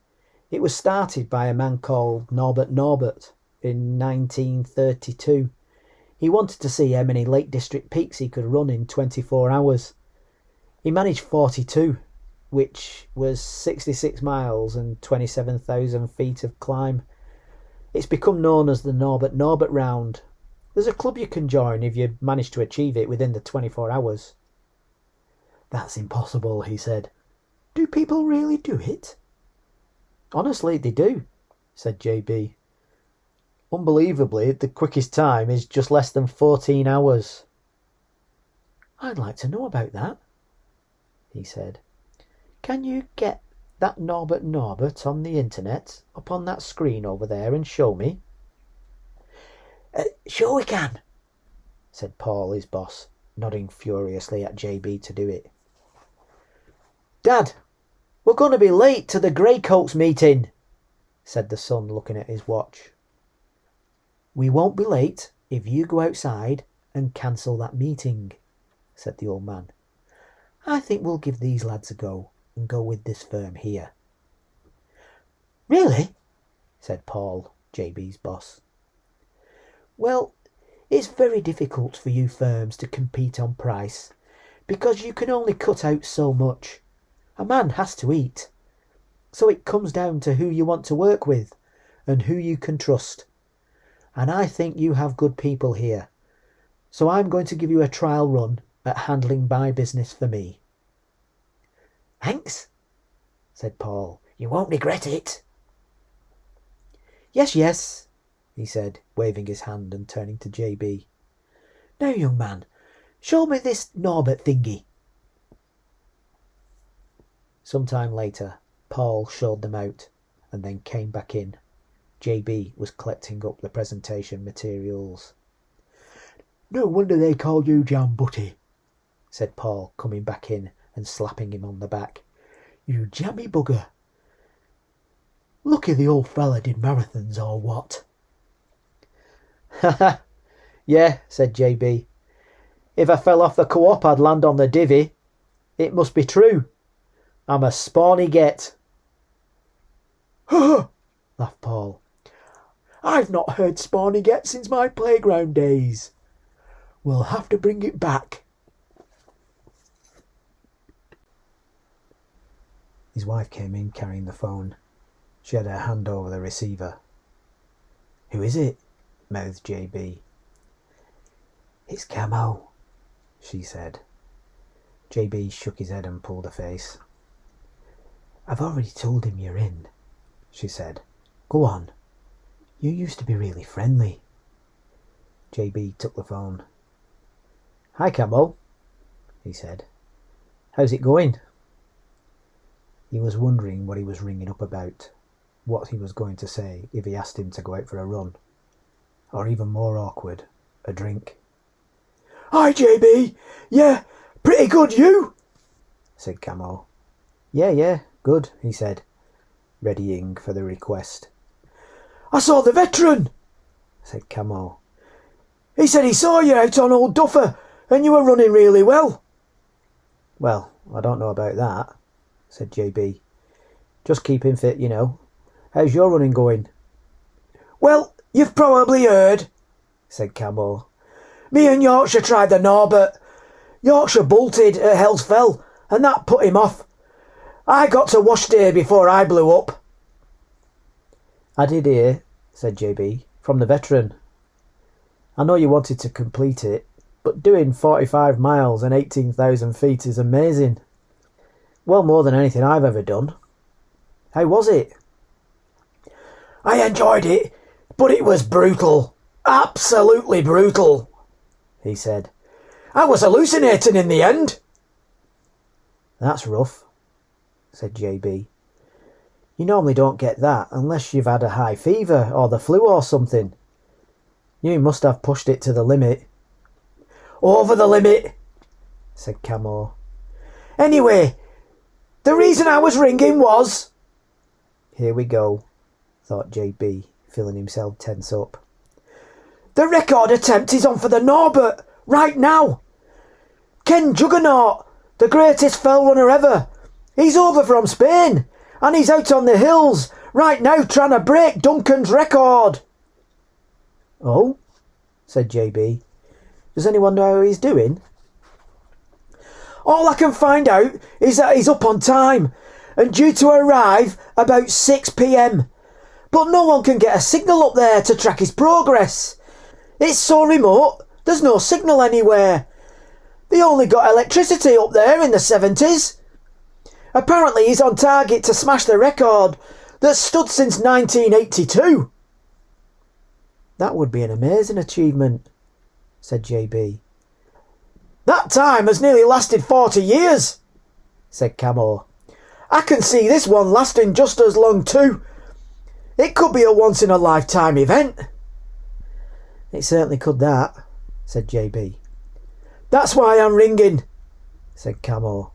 It was started by a man called Norbert Norbert in 1932. He wanted to see how many Lake District peaks he could run in 24 hours. He managed 42, which was 66 miles and 27,000 feet of climb. It's become known as the Norbert Norbert round. There's a club you can join if you manage to achieve it within the 24 hours. That's impossible, he said. Do people really do it? Honestly, they do, said JB. Unbelievably, the quickest time is just less than 14 hours. I'd like to know about that, he said. Can you get that Norbert Norbert on the internet up on that screen over there and show me? Sure we can, said Paul, his boss, nodding furiously at JB to do it. Dad, we're going to be late to the Grey Coats meeting, said the son, looking at his watch. We won't be late if you go outside and cancel that meeting, said the old man. I think we'll give these lads a go and go with this firm here. Really? Said Paul, JB's boss. Well, it's very difficult for you firms to compete on price because you can only cut out so much. A man has to eat. So it comes down to who you want to work with and who you can trust. And I think you have good people here. So I'm going to give you a trial run at handling my business for me. Thanks, said Paul. You won't regret it. Yes, yes, he said, waving his hand and turning to JB. Now, young man, show me this Norbert thingy. Some time later, Paul showed them out and then came back in. JB was collecting up the presentation materials. No wonder they call you Jam Butty, said Paul, coming back in and slapping him on the back. You jammy bugger. Lucky the old fella did marathons or what? Ha ha, yeah, said JB. If I fell off the co-op I'd land on the divvy. It must be true. I'm a Spawny get. Ha! laughed Paul. I've not heard Spawny get since my playground days. We'll have to bring it back. His wife came in carrying the phone. She had her hand over the receiver. Who is it? Mouthed JB. It's Camo, she said. JB shook his head and pulled a face. I've already told him you're in, she said. Go on. You used to be really friendly. JB took the phone. Hi, Camo, he said. How's it going? He was wondering what he was ringing up about, what he was going to say if he asked him to go out for a run. Or even more awkward, a drink. Hi, JB. Yeah, pretty good, you? Said Camo. Yeah, good, he said, readying for the request. I saw the veteran, said Camo. He said he saw you out on Old Duffa and you were running really well. Well, I don't know about that, said JB. Just keeping fit, you know. How's your running going? Well, you've probably heard, said Camo. Me and Yorkshire tried the Norbert. Yorkshire bolted at Hell's Fell and that put him off. I got to Wash Day before I blew up. I did hear, said JB, from the veteran. I know you wanted to complete it, but doing 45 miles and 18,000 feet is amazing. Well, more than anything I've ever done. How was it? I enjoyed it, but it was brutal. Absolutely brutal, he said. I was hallucinating in the end. That's rough, said JB. You normally don't get that unless you've had a high fever or the flu or something. You must have pushed it to the limit. Over the limit, said Camo. Anyway, the reason I was ringing was... Here we go, thought JB, feeling himself tense up. The record attempt is on for the Norbert, right now. Ken Juggernaut, the greatest fell runner ever. He's over from Spain, and he's out on the hills right now trying to break Duncan's record. Oh, said JB. Does anyone know how he's doing? All I can find out is that he's up on time and due to arrive about 6 p.m. But no one can get a signal up there to track his progress. It's so remote, there's no signal anywhere. They only got electricity up there in the 70s. Apparently he's on target to smash the record that's stood since 1982. That would be an amazing achievement, said JB. That time has nearly lasted 40 years, said Camo. I can see this one lasting just as long too. It could be a once-in-a-lifetime event. It certainly could that, said JB. That's why I'm ringing, said Camo.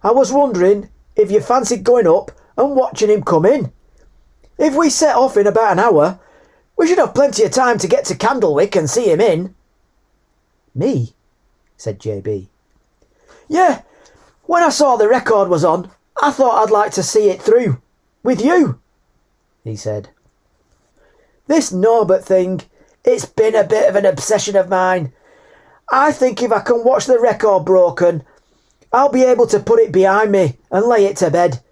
I was wondering if you fancied going up and watching him come in. If we set off in about an hour, we should have plenty of time to get to Candlewick and see him in. Me? Said JB. Yeah, when I saw the record was on, I thought I'd like to see it through. With you, he said. This Norbert thing, it's been a bit of an obsession of mine. I think if I can watch the record broken, I'll be able to put it behind me and lay it to bed.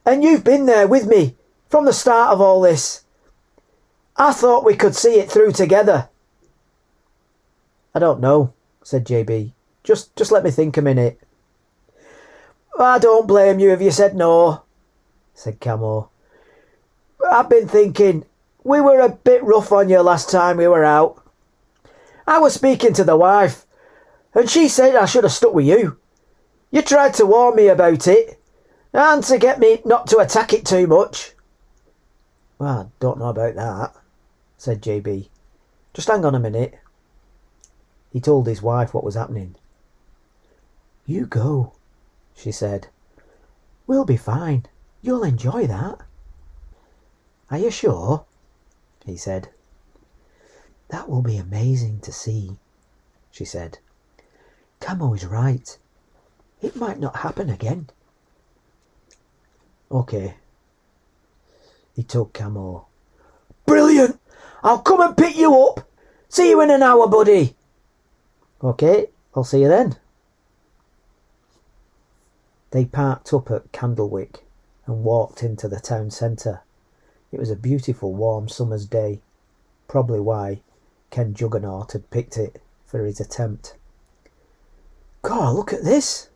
And you've been there with me from the start of all this. I thought we could see it through together. I don't know, said JB. Just let me think a minute. I don't blame you if you said no, said Camo. I've been thinking, we were a bit rough on you last time we were out. I was speaking to the wife, and she said I should have stuck with you. You tried to warn me about it, and to get me not to attack it too much. Well, I don't know about that, said JB. Just hang on a minute. He told his wife what was happening. You go, she said. We'll be fine. You'll enjoy that. Are you sure? He said. That will be amazing to see, she said. Camo is right. It might not happen again. Okay. He took Camo. Brilliant! I'll come and pick you up. See you in an hour, buddy. Okay, I'll see you then. They parked up at Candlewick and walked into the town centre. It was a beautiful warm summer's day, probably why Ken Juggernaut had picked it for his attempt. God, look at this,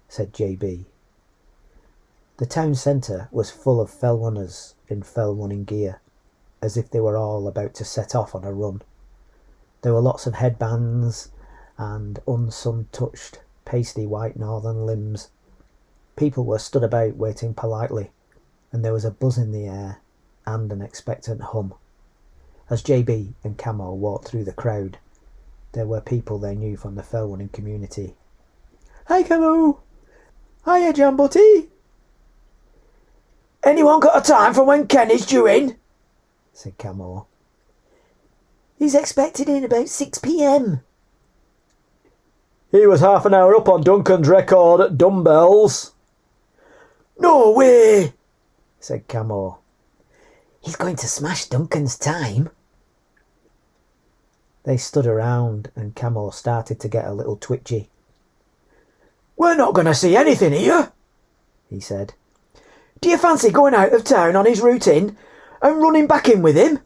said JB. The town centre was full of fell runners in fell running gear, as if they were all about to set off on a run. There were lots of headbands and unsun-touched, pasty white northern limbs. People were stood about waiting politely, and there was a buzz in the air and an expectant hum. As JB and Camo walked through the crowd, there were people they knew from the fell running community. Hi, Camo! Hiya, Jam Butty! Anyone got a time for when Ken is due in? Said Camo. He's expected in about 6 p.m. He was half an hour up on Duncan's record at dumbbells. No way, said Camo. He's going to smash Duncan's time. They stood around and Camo started to get a little twitchy. We're not going to see anything here, he said. Do you fancy going out of town on his route in and running back in with him?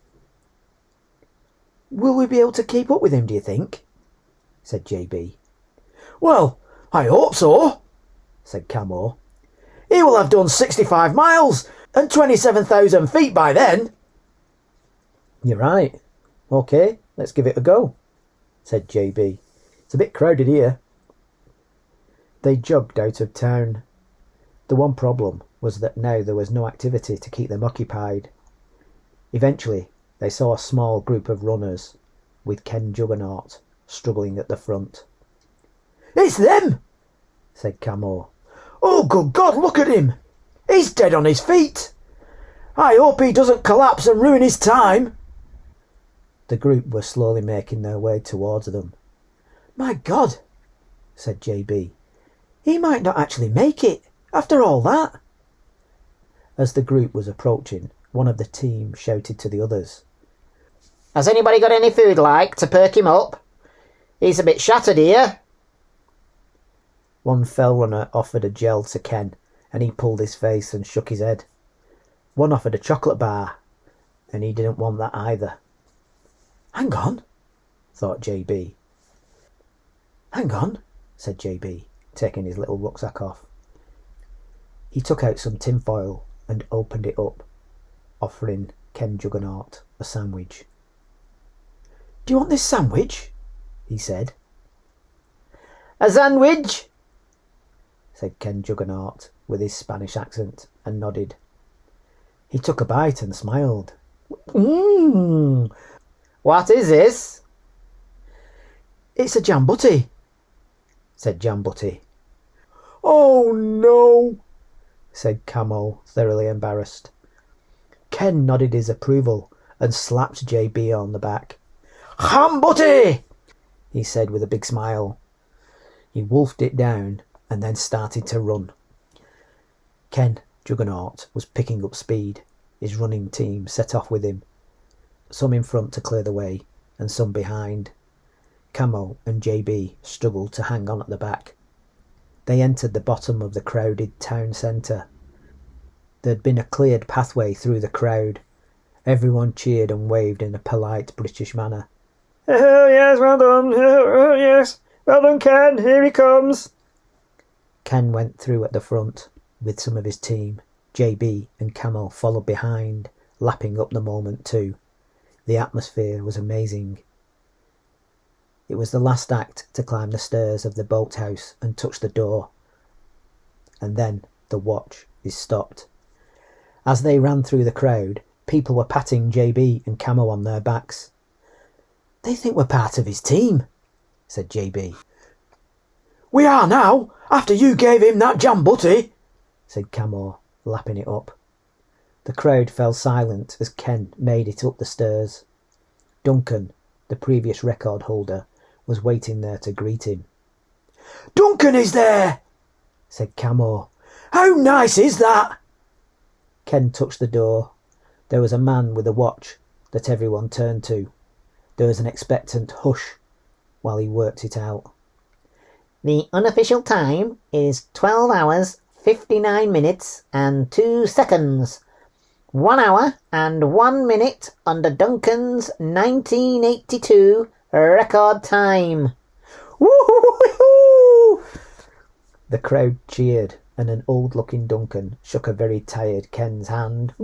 Will we be able to keep up with him, do you think? said JB. Well, I hope so, said Camo. He will have done 65 miles and 27,000 feet by then. You're right. OK, let's give it a go, said JB. It's a bit crowded here. They jogged out of town. The one problem was that now there was no activity to keep them occupied. Eventually, they saw a small group of runners, with Ken Juggernaut struggling at the front. It's them, said Camo. Oh, good God, look at him. He's dead on his feet. I hope he doesn't collapse and ruin his time. The group were slowly making their way towards them. My God, said JB. He might not actually make it, after all that. As the group was approaching, one of the team shouted to the others. Has anybody got any food like to perk him up? He's a bit shattered here. One fell runner offered a gel to Ken, and he pulled his face and shook his head. One offered a chocolate bar, and he didn't want that either. Hang on, thought JB. Hang on, said JB, taking his little rucksack off. He took out some tinfoil and opened it up, offering Ken Juggernaut a sandwich. Do you want this sandwich? He said. A sandwich? Said Ken Juggernaut with his Spanish accent and nodded. He took a bite and smiled. What is this? It's a Jam Butty, said Jam Butty. Oh no, said Camo, thoroughly embarrassed. Ken nodded his approval and slapped JB on the back. Jam Butty, he said with a big smile. He wolfed it down and then started to run. Ken Juggernaut was picking up speed. His running team set off with him, some in front to clear the way and some behind. Camo and JB struggled to hang on at the back. They entered the bottom of the crowded town centre. There'd been a cleared pathway through the crowd. Everyone cheered and waved in a polite British manner. Oh yes, well done. Oh yes, well done, Ken. Here he comes. Ken went through at the front with some of his team. JB and Camo followed behind, lapping up the moment too. The atmosphere was amazing. It was the last act to climb the stairs of the boathouse and touch the door. And then the watch is stopped. As they ran through the crowd, people were patting JB and Camo on their backs. They think we're part of his team, said JB. We are now, after you gave him that Jam Butty, said Camo, lapping it up. The crowd fell silent as Ken made it up the stairs. Duncan, the previous record holder, was waiting there to greet him. Duncan is there, said Camo. How nice is that? Ken touched the door. There was a man with a watch that everyone turned to. There was an expectant hush while he worked it out. The unofficial time is 12 hours, 59 minutes and 2 seconds. 1 hour and 1 minute under Duncan's 1982 record time. Woo-hoo-hoo-hoo! The crowd cheered and an old-looking Duncan shook a very tired Ken's hand.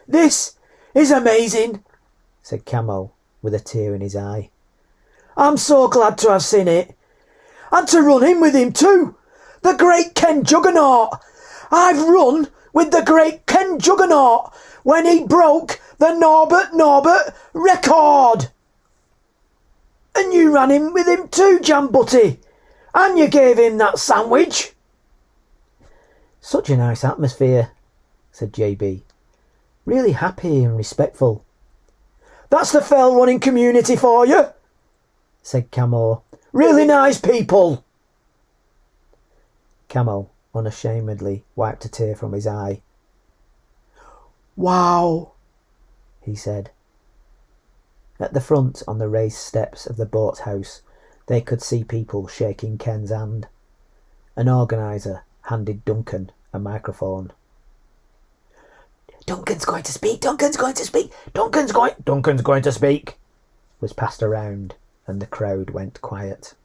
This is amazing, said Camo with a tear in his eye. I'm so glad to have seen it. And to run in with him too. The great Ken Juggernaut. I've run with the great Ken Juggernaut when he broke the Norbert Norbert record. And you ran in with him too, Jam Butty. And you gave him that sandwich. Such a nice atmosphere, said JB. Really happy and respectful. That's the fell running community for you, said Camo. Really nice people. Camo unashamedly wiped a tear from his eye. Wow, he said. At the front on the raised steps of the boathouse, they could see people shaking Ken's hand. An organiser handed Duncan a microphone. Duncan's going to speak, Duncan's going to speak, Duncan's going to speak, was passed around, and the crowd went quiet.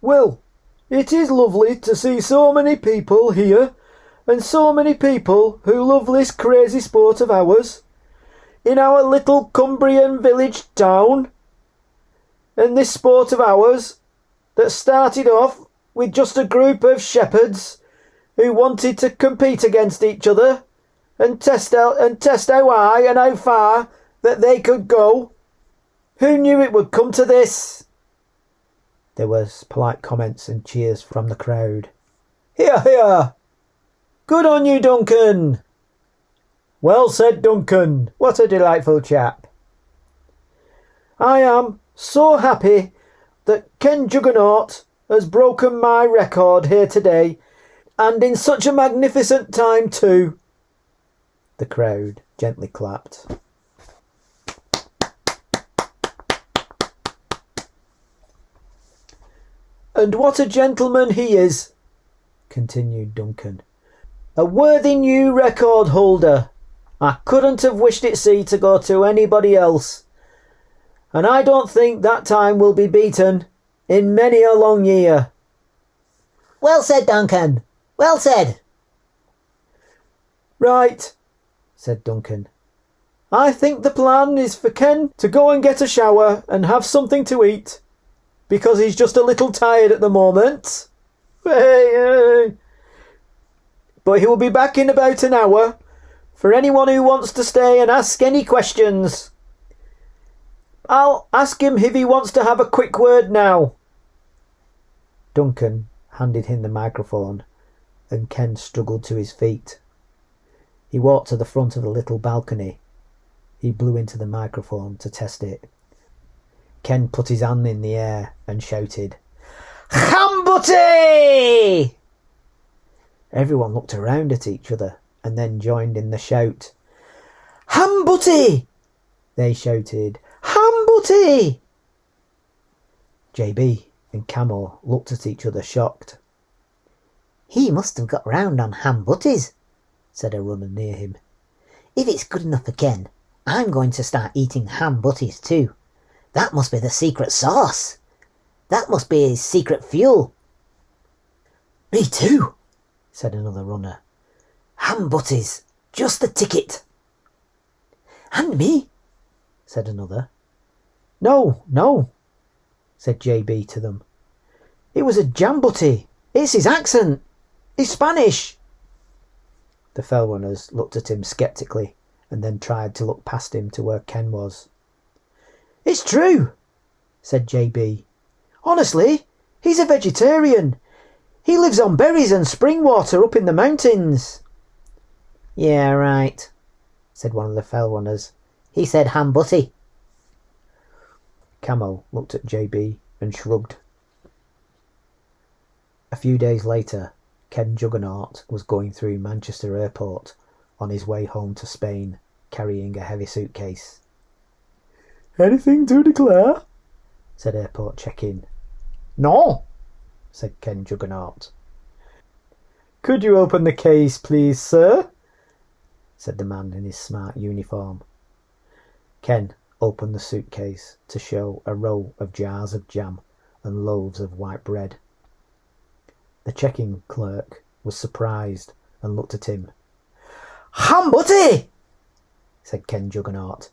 Well, it is lovely to see so many people here, and so many people who love this crazy sport of ours, in our little Cumbrian village town. And this sport of ours, that started off with just a group of shepherds who wanted to compete against each other and test how high and how far that they could go. Who knew it would come to this? There was polite comments and cheers from the crowd. Hear, hear! Good on you, Duncan! Well said, Duncan. What a delightful chap. I am so happy that Ken Juggernaut has broken my record here today, and in such a magnificent time too. The crowd gently clapped. And what a gentleman he is, continued Duncan. A worthy new record holder. I couldn't have wished it to go to anybody else. And I don't think that time will be beaten in many a long year. Well said, Duncan. Well said. Right, said Duncan. I think the plan is for Ken to go and get a shower and have something to eat, because he's just a little tired at the moment. But he will be back in about an hour for anyone who wants to stay and ask any questions. I'll ask him if he wants to have a quick word now. Duncan handed him the microphone, and Ken struggled to his feet. He walked to the front of the little balcony. He blew into the microphone to test it. Ken put his hand in the air and shouted, "Jam Butty!" Everyone looked around at each other and then joined in the shout. "Jam Butty!" they shouted. "Jam Butty!" JB and Camo looked at each other shocked. "He must have got round on ham butties," said a runner near him. "If it's good enough for Ken, I'm going to start eating ham butties too. That must be the secret sauce. That must be his secret fuel." "Me too," said another runner. "Ham butties, just the ticket." "And me," said another. No, said JB to them. it was a Jam Butty. It's his accent. He's Spanish. The fell runners looked at him sceptically and then tried to look past him to where Ken was. "It's true," said JB. "Honestly, he's a vegetarian. He lives on berries and spring water up in the mountains." "Yeah, right," said one of the fell runners. "He said ham butty." Camo looked at JB and shrugged. A few days later, Ken Juggernaut was going through Manchester Airport on his way home to Spain, carrying a heavy suitcase. "Anything to declare?" said airport check-in. "No," said Ken Juggernaut. "Could you open the case, please, sir?" said the man in his smart uniform. Ken opened the suitcase to show a row of jars of jam and loaves of white bread. The check-in clerk was surprised and looked at him. "Jam Butty!" said Ken Juggernaut.